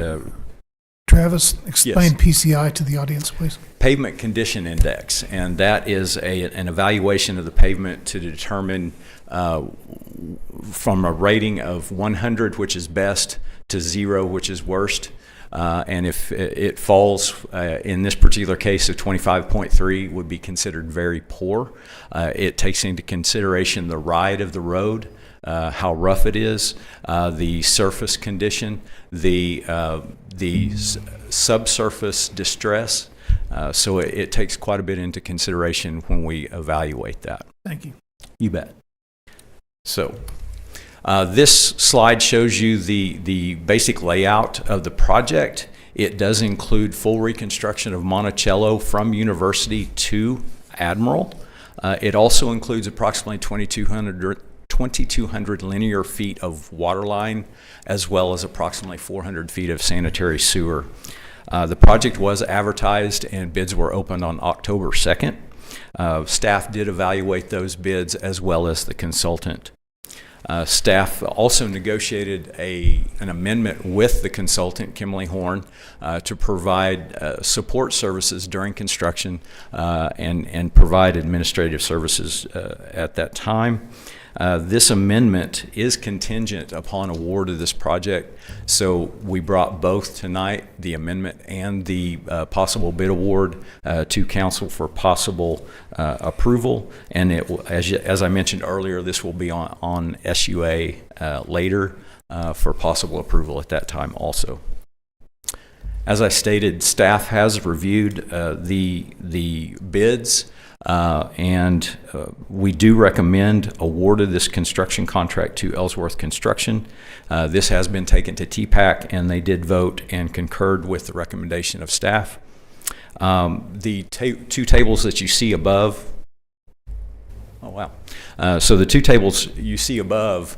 Travis, explain yes. PCI to the audience, please. Pavement Condition Index, and that is an evaluation of the pavement to determine from a rating of 100, which is best, to 0, which is worst. And if it falls, in this particular case of 25.3, would be considered very poor. It takes into consideration the ride of the road, how rough it is, the surface condition, the subsurface distress. So it takes quite a bit into consideration when we evaluate that. Thank you. You bet. So this slide shows you the basic layout of the project. It does include full reconstruction of Monticello from University to Admiral. It also includes approximately 2,200 linear feet of water line, as well as approximately 400 feet of sanitary sewer. The project was advertised and bids were opened on October 2nd. Staff did evaluate those bids as well as the consultant. Staff also negotiated an amendment with the consultant, Kimberly Horn, to provide support services during construction and provide administrative services at that time. This amendment is contingent upon award of this project, so we brought both tonight, the amendment and the possible bid award, to council for possible approval. And as I mentioned earlier, this will be on SUA later for possible approval at that time also. As I stated, staff has reviewed the bids. And we do recommend award of this construction contract to Ellsworth Construction. This has been taken to TPAC, and they did vote and concurred with the recommendation of staff. The two tables that you see above, oh wow. So the two tables you see above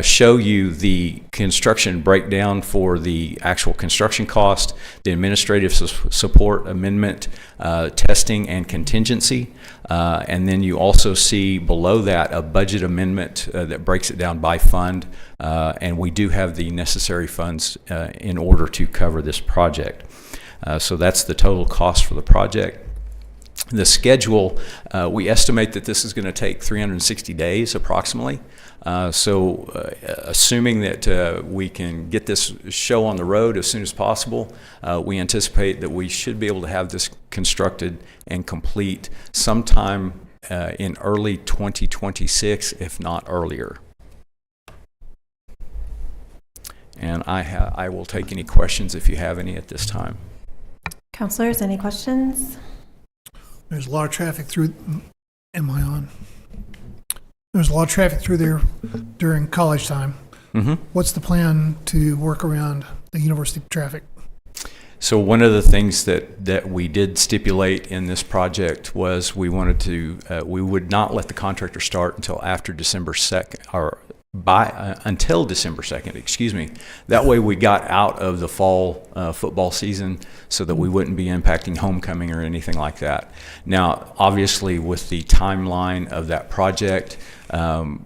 show you the construction breakdown for the actual construction cost, the administrative support amendment, testing, and contingency. And then you also see below that a budget amendment that breaks it down by fund. And we do have the necessary funds in order to cover this project. So that's the total cost for the project. The schedule, we estimate that this is going to take 360 days approximately. Assuming that we can get this show on the road as soon as possible, we anticipate that we should be able to have this constructed and complete sometime in early 2026, if not earlier. And I will take any questions if you have any at this time. Counselors, any questions? There's a lot of traffic through, am I on? There's a lot of traffic through there during college time. Mm-hmm. What's the plan to work around the university traffic? So one of the things that we did stipulate in this project was we wanted to, we would not let the contractor start until after December 2nd, or until December 2nd, excuse me. That way we got out of the fall football season so that we wouldn't be impacting homecoming or anything like that. Now, obviously with the timeline of that project,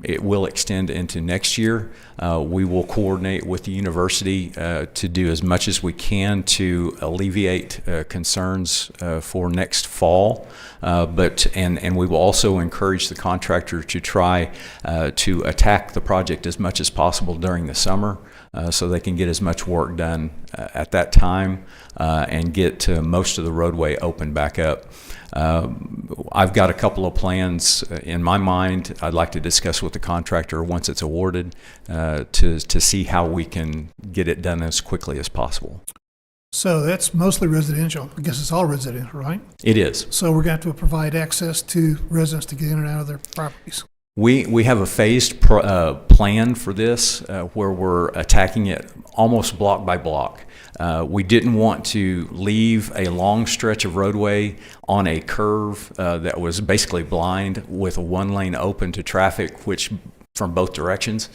it will extend into next year. We will coordinate with the university to do as much as we can to alleviate concerns for next fall. And we will also encourage the contractor to try to attack the project as much as possible during the summer so they can get as much work done at that time and get most of the roadway open back up. I've got a couple of plans in my mind I'd like to discuss with the contractor once it's awarded to see how we can get it done as quickly as possible. So that's mostly residential. I guess it's all residential, right? It is. So we're going to have to provide access to residents to get in and out of their properties. We have a phased plan for this where we're attacking it almost block by block. We didn't want to leave a long stretch of roadway on a curve that was basically blind with a one lane open to traffic, which from both directions.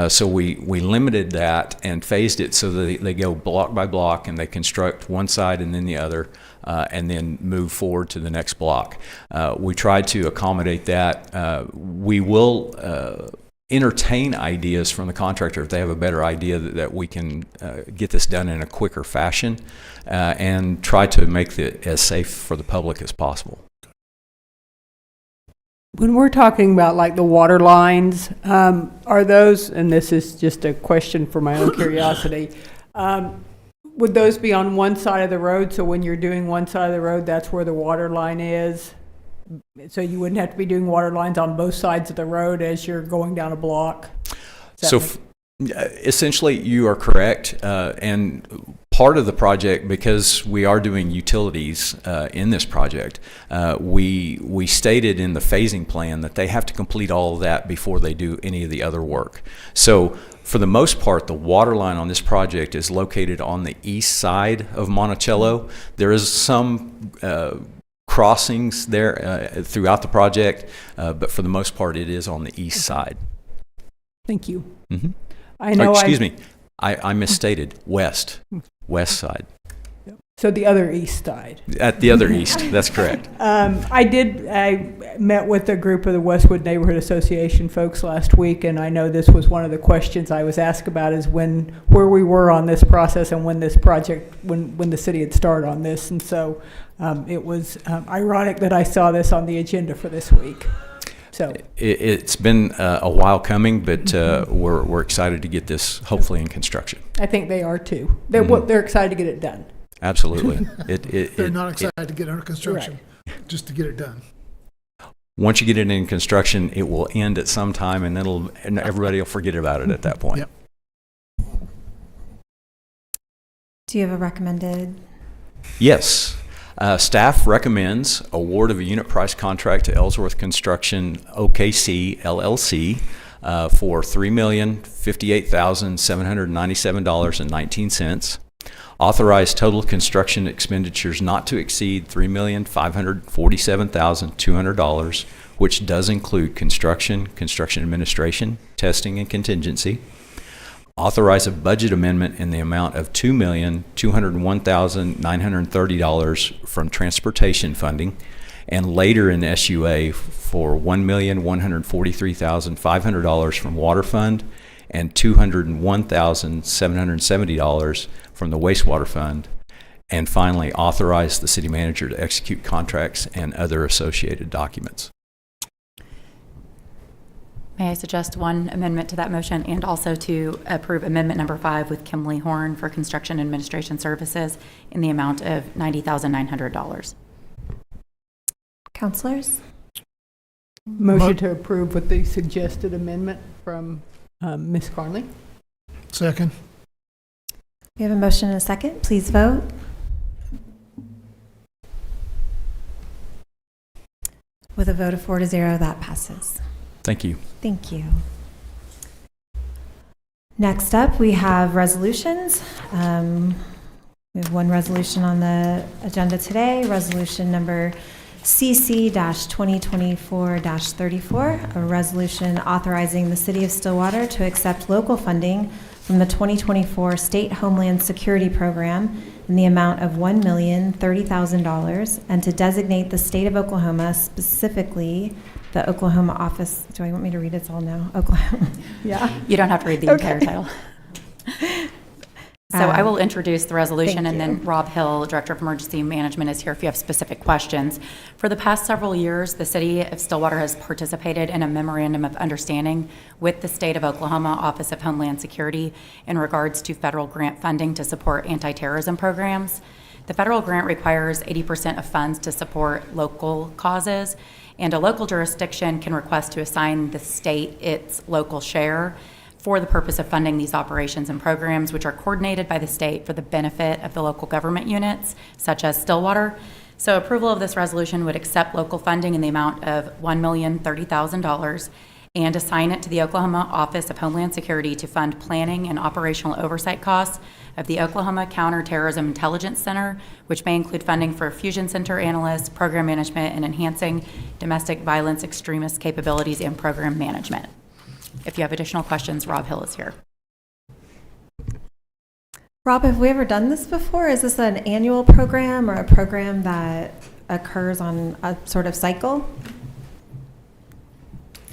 So we limited that and phased it so that they go block by block and they construct one side and then the other and then move forward to the next block. We tried to accommodate that. We will entertain ideas from the contractor if they have a better idea that we can get this done in a quicker fashion and try to make it as safe for the public as possible. When we're talking about like the water lines, are those, and this is just a question for my own curiosity, would those be on one side of the road? So when you're doing one side of the road, that's where the water line is? So you wouldn't have to be doing water lines on both sides of the road as you're going down a block? So essentially you are correct. And part of the project, because we are doing utilities in this project, we stated in the phasing plan that they have to complete all of that before they do any of the other work. So for the most part, the water line on this project is located on the east side of Monticello. There is some crossings there throughout the project, but for the most part, it is on the east side. Thank you. Mm-hmm. I know. Excuse me, I misstated. West side. So the other east side. At the other east, that's correct. I met with a group of the Westwood Neighborhood Association folks last week, and I know this was one of the questions I was asked about is where we were on this process and when this project, when the city had started on this. And so it was ironic that I saw this on the agenda for this week. So it's been a while coming, but we're excited to get this hopefully in construction. I think they are too. They're excited to get it done. Absolutely. They're not excited to get under construction, just to get it done. Once you get it in construction, it will end at some time, and everybody will forget about it at that point. Yep. Do you have a recommended? Yes. Staff recommends award of a unit price contract to Ellsworth Construction OKC LLC for $3,058,797.19. Authorize total construction expenditures not to exceed $3,547,200, which does include construction, construction administration, testing, and contingency. Authorize a budget amendment in the amount of $2,201,930 from transportation funding, and later in SUA for $1,143,500 from water fund and $201,770 from the wastewater fund. And finally, authorize the city manager to execute contracts and other associated documents. May I suggest one amendment to that motion and also to approve amendment number 5 with Kimley Horn for construction administration services in the amount of $90,900. Counselors? Motion to approve with the suggested amendment from Ms. Carnley. Second. We have a motion and a second. Please vote. With a vote of 4-0, that passes. Thank you. Thank you. Next up, we have resolutions. We have one resolution on the agenda today, resolution number CC-2024-34, a resolution authorizing the City of Stillwater to accept local funding from the 2024 State Homeland Security Program in the amount of $1,030,000 and to designate the state of Oklahoma, specifically the Oklahoma office. Do I want me to read it all now? Oklahoma. Yeah. You don't have to read the entire title. So I will introduce the resolution, and then Rob Hill, Director of Emergency Management, is here if you have specific questions. For the past several years, the City of Stillwater has participated in a memorandum of understanding with the State of Oklahoma Office of Homeland Security in regards to federal grant funding to support anti-terrorism programs. The federal grant requires 80% of funds to support local causes, and a local jurisdiction can request to assign the state its local share for the purpose of funding these operations and programs, which are coordinated by the state for the benefit of the local government units, such as Stillwater. So approval of this resolution would accept local funding in the amount of $1,030,000 and assign it to the Oklahoma Office of Homeland Security to fund planning and operational oversight costs of the Oklahoma Counterterrorism Intelligence Center, which may include funding for fusion center analysts, program management, and enhancing domestic violence extremist capabilities and program management. If you have additional questions, Rob Hill is here. Rob, have we ever done this before? Is this an annual program or a program that occurs on a sort of cycle?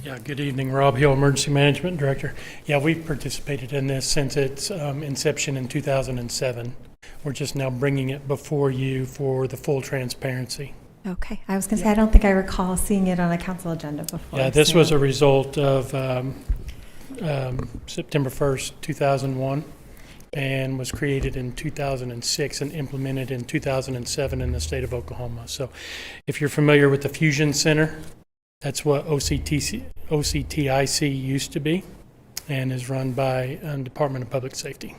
Yeah, good evening. Rob Hill, Emergency Management Director. Yeah, we've participated in this since its inception in 2007. We're just now bringing it before you for the full transparency. Okay. I was going to say, I don't think I recall seeing it on a council agenda before. Yeah, this was a result of September 1st, 2001, and was created in 2006 and implemented in 2007 in the state of Oklahoma. So if you're familiar with the Fusion Center, that's what OCTIC used to be and is run by Department of Public Safety.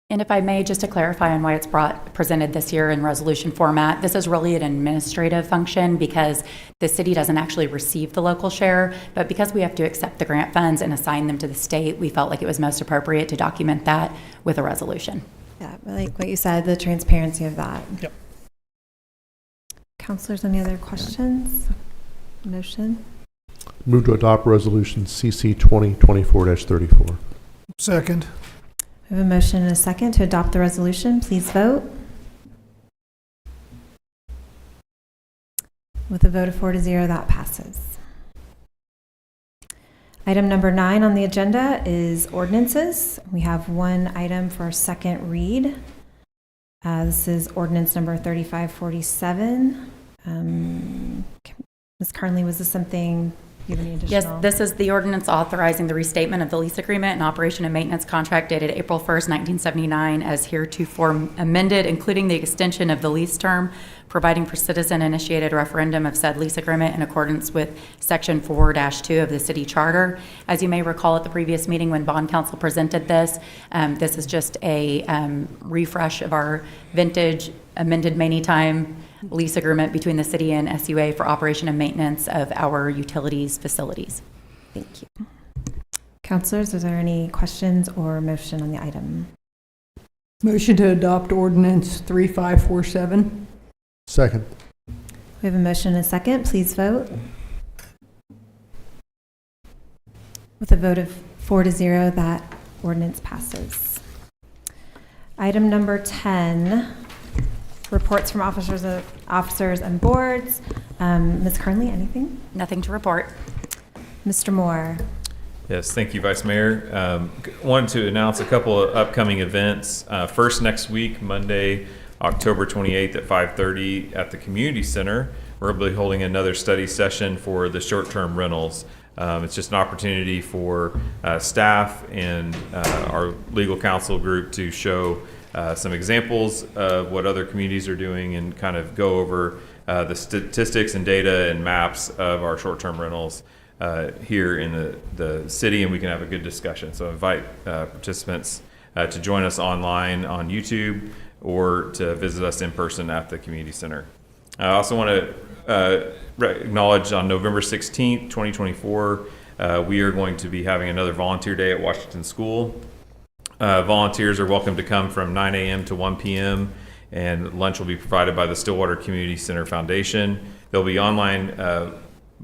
And if I may, just to clarify on why it's presented this year in resolution format, this is really an administrative function because the city doesn't actually receive the local share, but because we have to accept the grant funds and assign them to the state, we felt like it was most appropriate to document that with a resolution. Yeah, like what you said, the transparency of that. Yep. Counselors, any other questions? Motion? Move to adopt resolution CC 2024-34. Second. We have a motion and a second to adopt the resolution. Please vote. With a vote of 4-0, that passes. Item number 9 on the agenda is ordinances. We have one item for second read. This is ordinance number 3547. Ms. Carnley, was this something you have any additional? Yes, this is the ordinance authorizing the restatement of the lease agreement and operation and maintenance contract dated April 1st, 1979 as heretofore amended, including the extension of the lease term, providing for citizen-initiated referendum of said lease agreement in accordance with Section 4-2 of the city charter. As you may recall at the previous meeting when Bond Council presented this, this is just a refresh of our vintage amended many time lease agreement between the city and SUA for operation and maintenance of our utilities facilities. Thank you. Counselors, is there any questions or motion on the item? Motion to adopt ordinance 3547. Second. We have a motion and a second. Please vote. With a vote of 4-0, that ordinance passes. Item number 10, reports from officers and boards. Ms. Carnley, anything? Nothing to report. Mr. Moore. Yes, thank you, Vice Mayor. Wanted to announce a couple of upcoming events. First, next week, Monday, October 28th at 5:30 at the Community Center, we'll be holding another study session for the short-term rentals. It's just an opportunity for staff and our legal counsel group to show some examples of what other communities are doing and kind of go over the statistics and data and maps of our short-term rentals here in the city, and we can have a good discussion. So I invite participants to join us online on YouTube or to visit us in person at the community center. I also want to acknowledge on November 16th, 2024, we are going to be having another volunteer day at Washington School. Volunteers are welcome to come from 9 a.m. to 1 p.m. and lunch will be provided by the Stillwater Community Center Foundation. There'll be online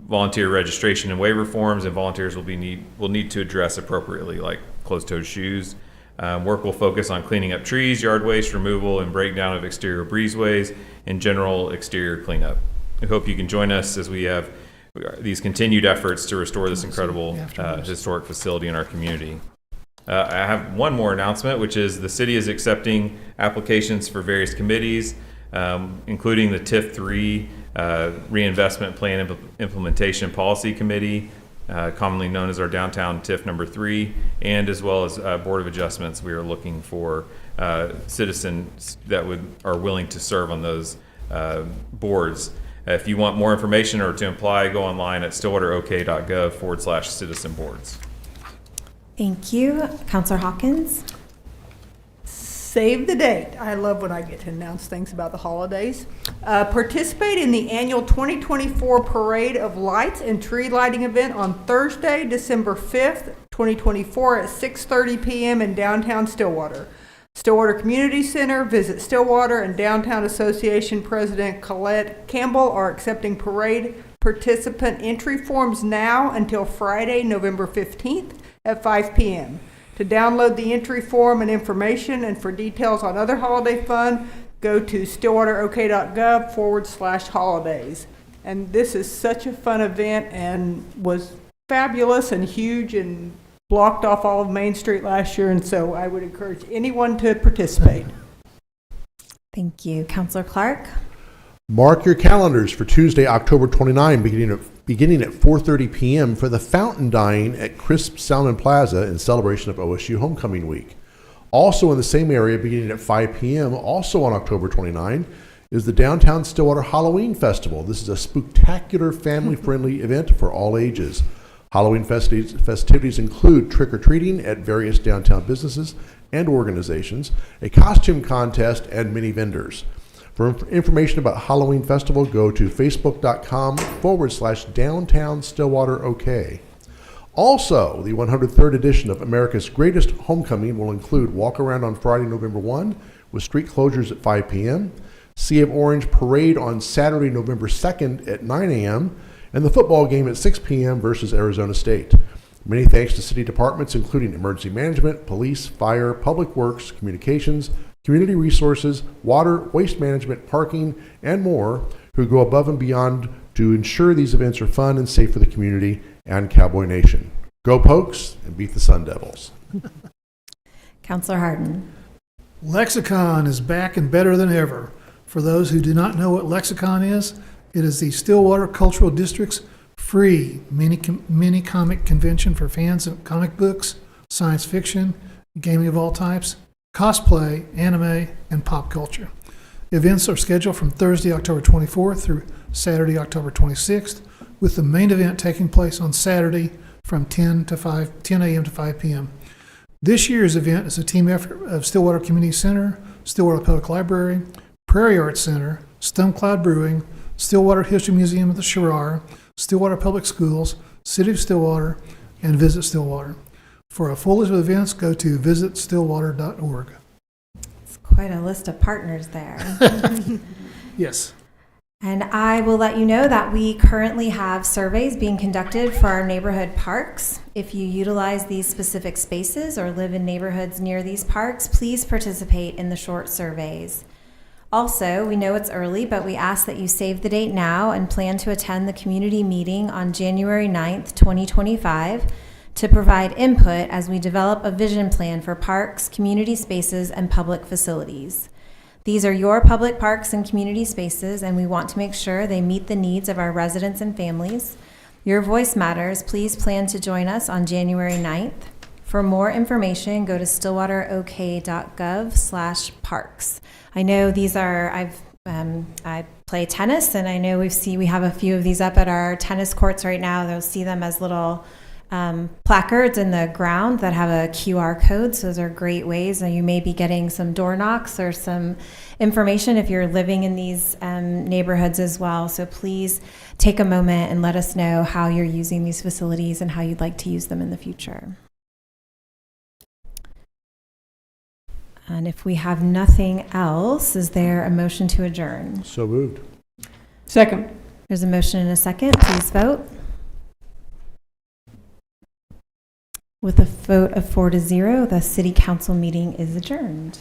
volunteer registration and waiver forms, and volunteers will need to address appropriately, like closed-toed shoes. Work will focus on cleaning up trees, yard waste removal, and breakdown of exterior breezeways, and general exterior cleanup. We hope you can join us as we have these continued efforts to restore this incredible historic facility in our community. I have one more announcement, which is the city is accepting applications for various committees, including the TIF 3 Reinvestment Plan Implementation Policy Committee, commonly known as our downtown TIF number 3, and as well as Board of Adjustments. We are looking for citizens that are willing to serve on those boards. If you want more information or to apply, go online at stillwaterok.gov/citizen boards. Thank you. Councilor Hawkins. Save the date. I love when I get to announce things about the holidays. Participate in the annual 2024 Parade of Lights and Tree Lighting event on Thursday, December 5th, 2024 at 6:30 p.m. in downtown Stillwater. Stillwater Community Center, Visit Stillwater, and Downtown Association President Colette Campbell are accepting parade participant entry forms now until Friday, November 15th at 5 p.m. To download the entry form and information and for details on other holiday fun, go to stillwaterok.gov/holidays. And this is such a fun event and was fabulous and huge and blocked off all of Main Street last year, and so I would encourage anyone to participate. Thank you. Councilor Clark. Mark your calendars for Tuesday, October 29, beginning at 4:30 p.m. for the Fountain Dine at Crisp Salmon Plaza in celebration of OSU Homecoming Week. Also in the same area, beginning at 5 p.m., also on October 29, is the Downtown Stillwater Halloween Festival. This is a spectacular, family-friendly event for all ages. Halloween festivities include trick-or-treating at various downtown businesses and organizations, a costume contest, and many vendors. For information about Halloween Festival, go to facebook.com/Downtown Stillwater OK. Also, the 103rd edition of America's Greatest Homecoming will include walk around on Friday, November 1, with street closures at 5 p.m., Sea of Orange Parade on Saturday, November 2nd at 9 a.m., and the football game at 6 p.m. versus Arizona State. Many thanks to city departments, including emergency management, police, fire, public works, communications, community resources, water, waste management, parking, and more, who go above and beyond to ensure these events are fun and safe for the community and Cowboy Nation. Go Pokes and beat the Sun Devils. Councilor Harden. Lexicon is back and better than ever. For those who do not know what Lexicon is, it is the Stillwater Cultural District's free mini comic convention for fans of comic books, science fiction, gaming of all types, cosplay, anime, and pop culture. Events are scheduled from Thursday, October 24th through Saturday, October 26th, with the main event taking place on Saturday from 10 a.m. to 5 p.m. This year's event is a team effort of Stillwater Community Center, Stillwater Public Library, Prairie Arts Center, Stone Cloud Brewing, Stillwater History Museum of the Sherrar, Stillwater Public Schools, City of Stillwater, and Visit Stillwater. For a full list of events, go to visitstillwater.org. Quite a list of partners there. Yes. And I will let you know that we currently have surveys being conducted for our neighborhood parks. If you utilize these specific spaces or live in neighborhoods near these parks, please participate in the short surveys. Also, we know it's early, but we ask that you save the date now and plan to attend the community meeting on January 9th, 2025, to provide input as we develop a vision plan for parks, community spaces, and public facilities. These are your public parks and community spaces, and we want to make sure they meet the needs of our residents and families. Your voice matters. Please plan to join us on January 9th. For more information, go to stillwaterok.gov/parks. I know these are, I play tennis, and I know we have a few of these up at our tennis courts right now. They'll see them as little placards in the ground that have a QR code. So those are great ways. You may be getting some door knocks or some information if you're living in these neighborhoods as well. So please take a moment and let us know how you're using these facilities and how you'd like to use them in the future. And if we have nothing else, is there a motion to adjourn? So moved. Second. There's a motion and a second. Please vote. With a vote of 4-0, the City Council meeting is adjourned.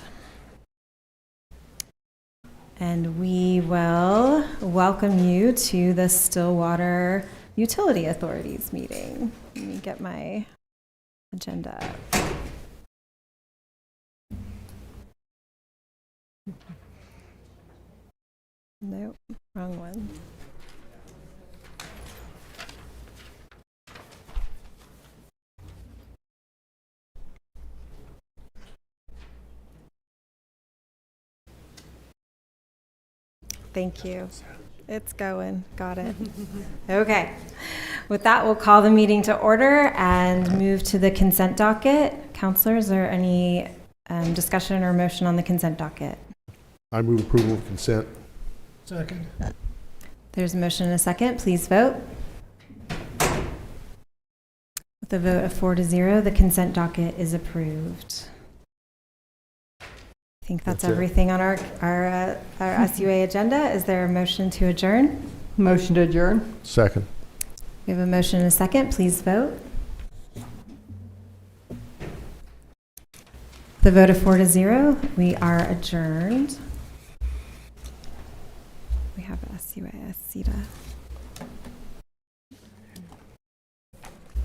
And we will welcome you to the Stillwater Utility Authorities meeting. Let me get my agenda up. Nope, wrong one. Thank you. It's going. Got it. Okay. With that, we'll call the meeting to order and move to the consent docket. Counselors, is there any discussion or motion on the consent docket? I move approval of consent. Second. There's a motion and a second. Please vote. With a vote of 4-0, the consent docket is approved. I think that's everything on our SUA agenda. Is there a motion to adjourn? Motion to adjourn. Second. We have a motion and a second. Please vote. The vote of 4-0, we are adjourned. We have SUA, SEDA.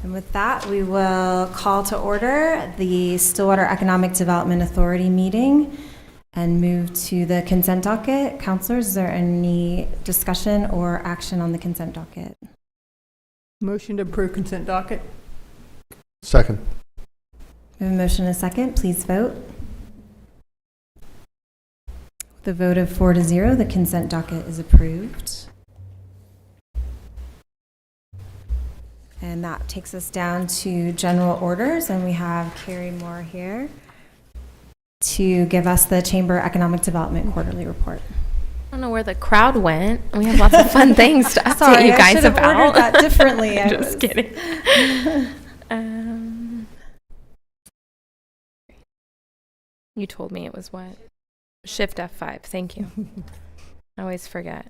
And with that, we will call to order the Stillwater Economic Development Authority meeting and move to the consent docket. Counselors, is there any discussion or action on the consent docket? Motion to approve consent docket. Second. We have a motion and a second. Please vote. With a vote of 4-0, the consent docket is approved. And that takes us down to general orders, and we have Carrie Moore here to give us the Chamber Economic Development Quarterly Report. I don't know where the crowd went. We have lots of fun things to update you guys about. I ordered that differently. Just kidding. You told me it was what? Shift F5. Thank you. I always forget.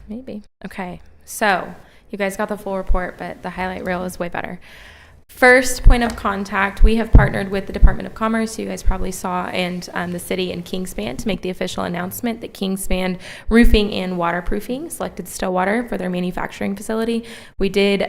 Maybe. Okay. So you guys got the full report, but the highlight reel is way better. First point of contact, we have partnered with the Department of Commerce, you guys probably saw, and the city and Kingspan to make the official announcement that Kingspan Roofing and Waterproofing selected Stillwater for their manufacturing facility. We did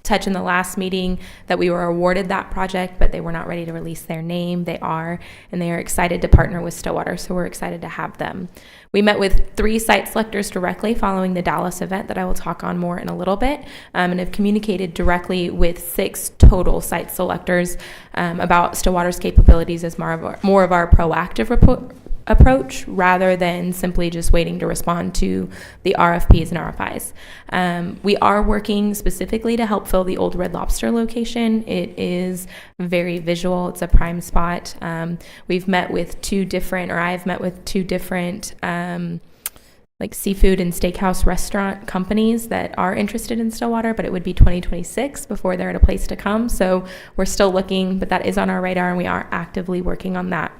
touch in the last meeting that we were awarded that project, but they were not ready to release their name. They are, and they are excited to partner with Stillwater, so we're excited to have them. We met with 3 site selectors directly following the Dallas event that I will talk on more in a little bit, and have communicated directly with 6 total site selectors about Stillwater's capabilities as more of our proactive approach rather than simply just waiting to respond to the RFPs and RFIs. We are working specifically to help fill the old Red Lobster location. It is very visual. It's a prime spot. I've met with 2 different like seafood and steakhouse restaurant companies that are interested in Stillwater, but it would be 2026 before they're at a place to come. So we're still looking, but that is on our radar, and we are actively working on that.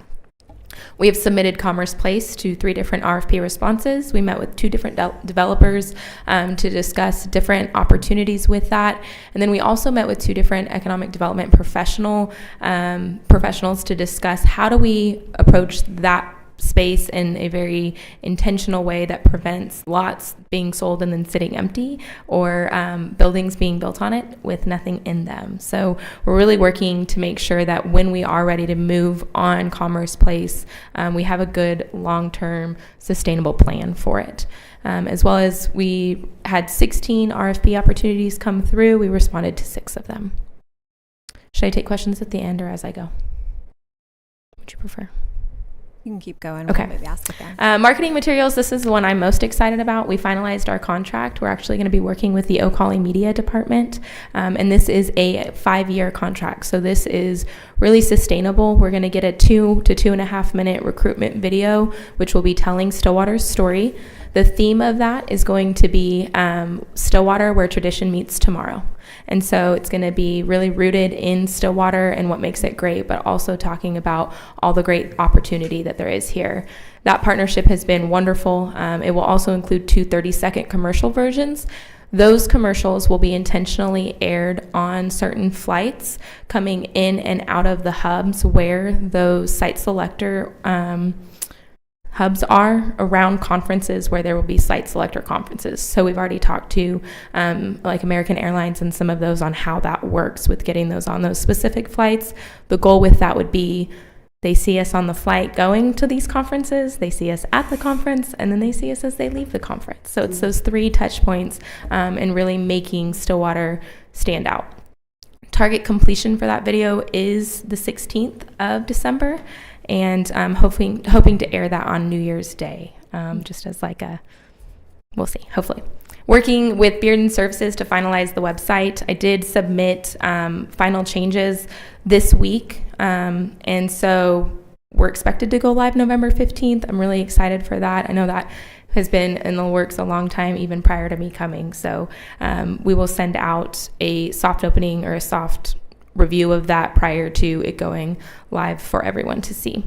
We have submitted Commerce Place to 3 different RFP responses. We met with 2 different developers to discuss different opportunities with that. And then we also met with 2 different economic development professionals to discuss how do we approach that space in a very intentional way that prevents lots being sold and then sitting empty, or buildings being built on it with nothing in them. So we're really working to make sure that when we are ready to move on Commerce Place, we have a good long-term sustainable plan for it. As well as we had 16 RFP opportunities come through. We responded to 6 of them. Should I take questions at the end or as I go? Would you prefer? You can keep going. Okay. We'll maybe ask again. Marketing materials, this is the one I'm most excited about. We finalized our contract. We're actually going to be working with the Oak Hawley Media Department, and this is a 5-year contract. So this is really sustainable. We're going to get a 2 to 2.5 minute recruitment video, which will be telling Stillwater's story. The theme of that is going to be Stillwater, where tradition meets tomorrow. And so it's going to be really rooted in Stillwater and what makes it great, but also talking about all the great opportunity that there is here. That partnership has been wonderful. It will also include 2 30-second commercial versions. Those commercials will be intentionally aired on certain flights coming in and out of the hubs where those site selector hubs are around conferences where there will be site selector conferences. So we've already talked to like American Airlines and some of those on how that works with getting those on those specific flights. The goal with that would be they see us on the flight going to these conferences, they see us at the conference, and then they see us as they leave the conference. So it's those 3 touch points and really making Stillwater stand out. Target completion for that video is the 16th of December. And I'm hoping to air that on New Year's Day, just as like we'll see, hopefully. Working with Bearden Services to finalize the website. I did submit final changes this week, and so we're expected to go live November 15th. I'm really excited for that. I know that has been in the works a long time, even prior to me coming. So we will send out a soft opening or a soft review of that prior to it going live for everyone to see.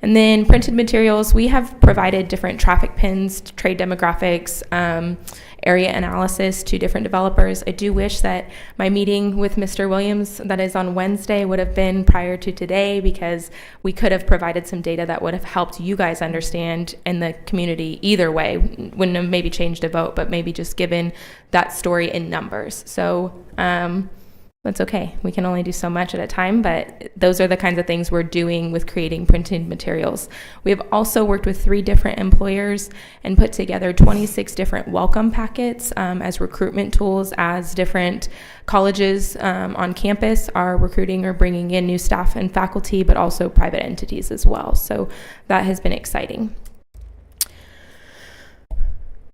And then printed materials, we have provided different traffic pins, trade demographics, area analysis to different developers. I do wish that my meeting with Mr. Williams that is on Wednesday would have been prior to today, because we could have provided some data that would have helped you guys understand in the community either way. Wouldn't have maybe changed a vote, but maybe just given that story in numbers. So that's okay. We can only do so much at a time, but those are the kinds of things we're doing with creating printed materials. We have also worked with 3 different employers and put together 26 different welcome packets as recruitment tools, as different colleges on campus are recruiting or bringing in new staff and faculty, but also private entities as well. So that has been exciting.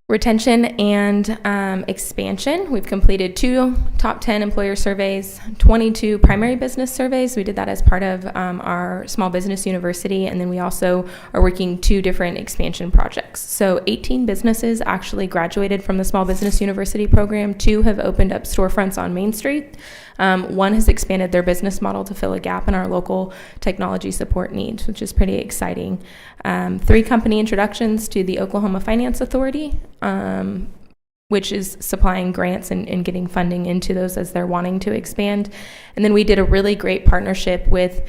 Retention and expansion. We've completed 2 top 10 employer surveys, 22 primary business surveys. We did that as part of our small business university, and then we also are working 2 different expansion projects. So 18 businesses actually graduated from the small business university program. 2 have opened up storefronts on Main Street. 1 has expanded their business model to fill a gap in our local technology support needs, which is pretty exciting. 3 company introductions to the Oklahoma Finance Authority, which is supplying grants and getting funding into those as they're wanting to expand. And then we did a really great partnership with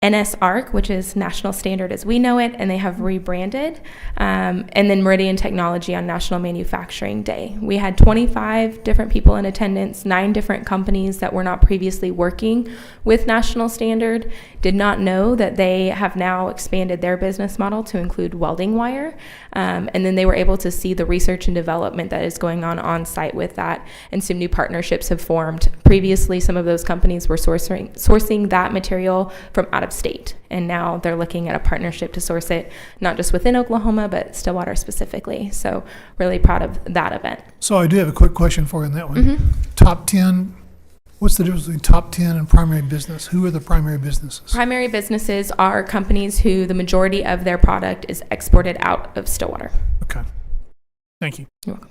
NSARC, which is National Standard as we know it, and they have rebranded, and then Meridian Technology on National Manufacturing Day. We had 25 different people in attendance, 9 different companies that were not previously working with National Standard, did not know that they have now expanded their business model to include welding wire, and then they were able to see the research and development that is going on site with that, and some new partnerships have formed. Previously, some of those companies were sourcing that material from out of state, and now they're looking at a partnership to source it not just within Oklahoma but Stillwater specifically. So really proud of that event. So I do have a quick question for you on that one. Top 10, what's the difference between top 10 and primary business? Who are the primary businesses? Primary businesses are companies who the majority of their product is exported out of Stillwater. Okay. Thank you. You're welcome.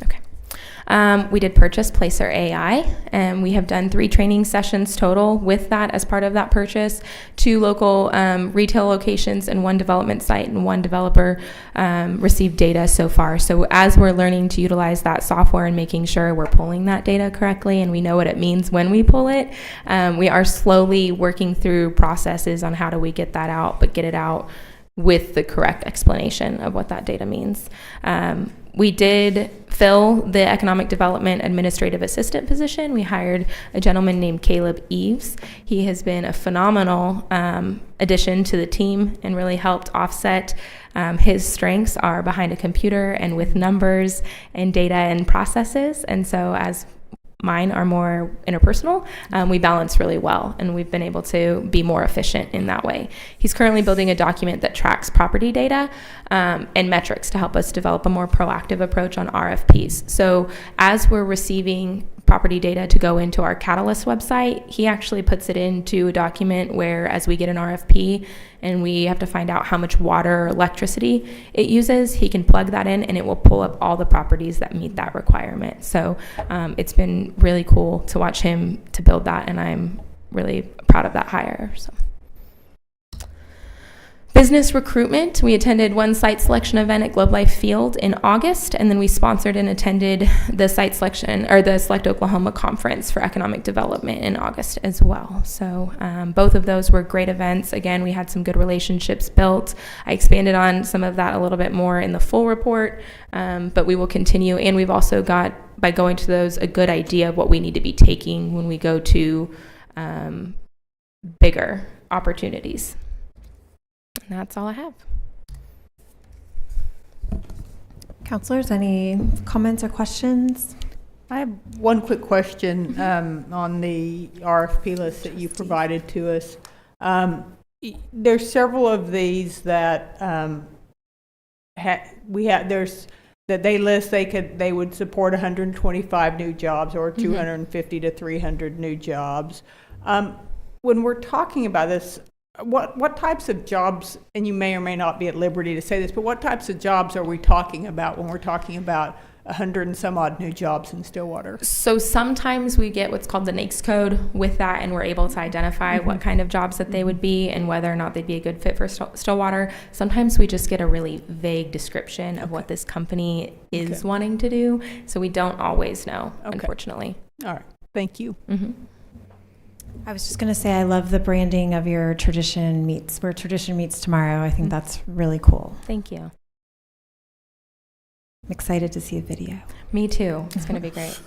Okay. We did purchase Placer AI, and we have done 3 training sessions total with that as part of that purchase, 2 local retail locations and 1 development site, and 1 developer received data so far. So as we're learning to utilize that software and making sure we're pulling that data correctly and we know what it means when we pull it, we are slowly working through processes on how do we get that out, but get it out with the correct explanation of what that data means. We did fill the economic development administrative assistant position. We hired a gentleman named Caleb Eves. He has been a phenomenal addition to the team and really helped offset. His strengths are behind a computer and with numbers and data and processes. And so as mine are more interpersonal, we balance really well, and we've been able to be more efficient in that way. He's currently building a document that tracks property data and metrics to help us develop a more proactive approach on RFPs. So as we're receiving property data to go into our Catalyst website, he actually puts it into a document where as we get an RFP and we have to find out how much water or electricity it uses, he can plug that in and it will pull up all the properties that meet that requirement. So it's been really cool to watch him to build that, and I'm really proud of that hire. So. Business recruitment, we attended 1 site selection event at Globe Life Field in August, and then we sponsored and attended the site selection or the Select Oklahoma Conference for Economic Development in August as well. So both of those were great events. Again, we had some good relationships built. I expanded on some of that a little bit more in the full report, but we will continue. And we've also got, by going to those, a good idea of what we need to be taking when we go to bigger opportunities. And that's all I have. Counselors, any comments or questions? I have one quick question on the RFP list that you provided to us. There's several of these that there's that they list they would support 125 new jobs or 250 to 300 new jobs. When we're talking about this, what types of jobs, and you may or may not be at liberty to say this, but what types of jobs are we talking about when we're talking about 100 and some odd new jobs in Stillwater? So sometimes we get what's called the NAICS code with that, and we're able to identify what kind of jobs that they would be and whether or not they'd be a good fit for Stillwater. Sometimes we just get a really vague description of what this company is wanting to do, so we don't always know, unfortunately. All right. Thank you. I was just going to say, I love the branding of your Tradition Meets, where Tradition Meets tomorrow. I think that's really cool. Thank you. I'm excited to see a video. Me too. It's going to be great.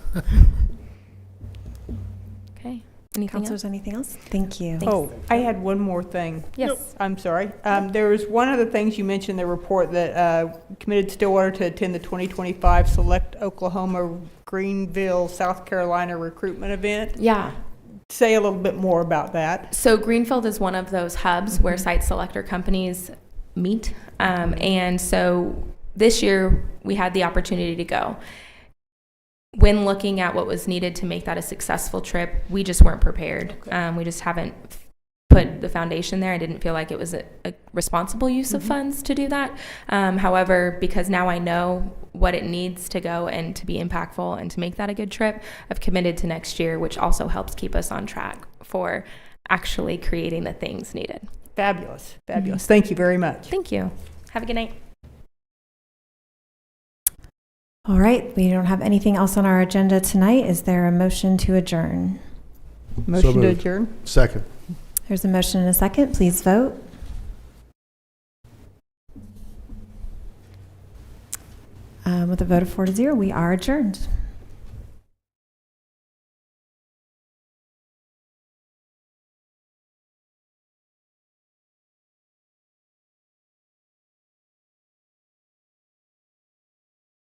Okay. Anything Counselors, else? anything else? Thank you. Thanks. Oh, I had one more thing. Yes. I'm sorry. There was one of the things you mentioned in the report that committed Stillwater to attend the 2025 Select Oklahoma Greenville, South Carolina recruitment event. Yeah. Say a little bit more about that. So Greenfield is one of those hubs where site selector companies meet. And so this year we had the opportunity to go. When looking at what was needed to make that a successful trip, we just weren't prepared. We just haven't put the foundation there. I didn't feel like it was a responsible use of funds to do that. However, because now I know what it needs to go and to be impactful and to make that a good trip, I've committed to next year, which also helps keep us on track for actually creating the things needed. Fabulous. Fabulous. Thank you very much. Thank you. Have a good night. All right. We don't have anything else on our agenda tonight. Is there a motion to adjourn? Motion to adjourn. Second. There's a motion and a second. Please vote. With a vote of 4-0, we are adjourned.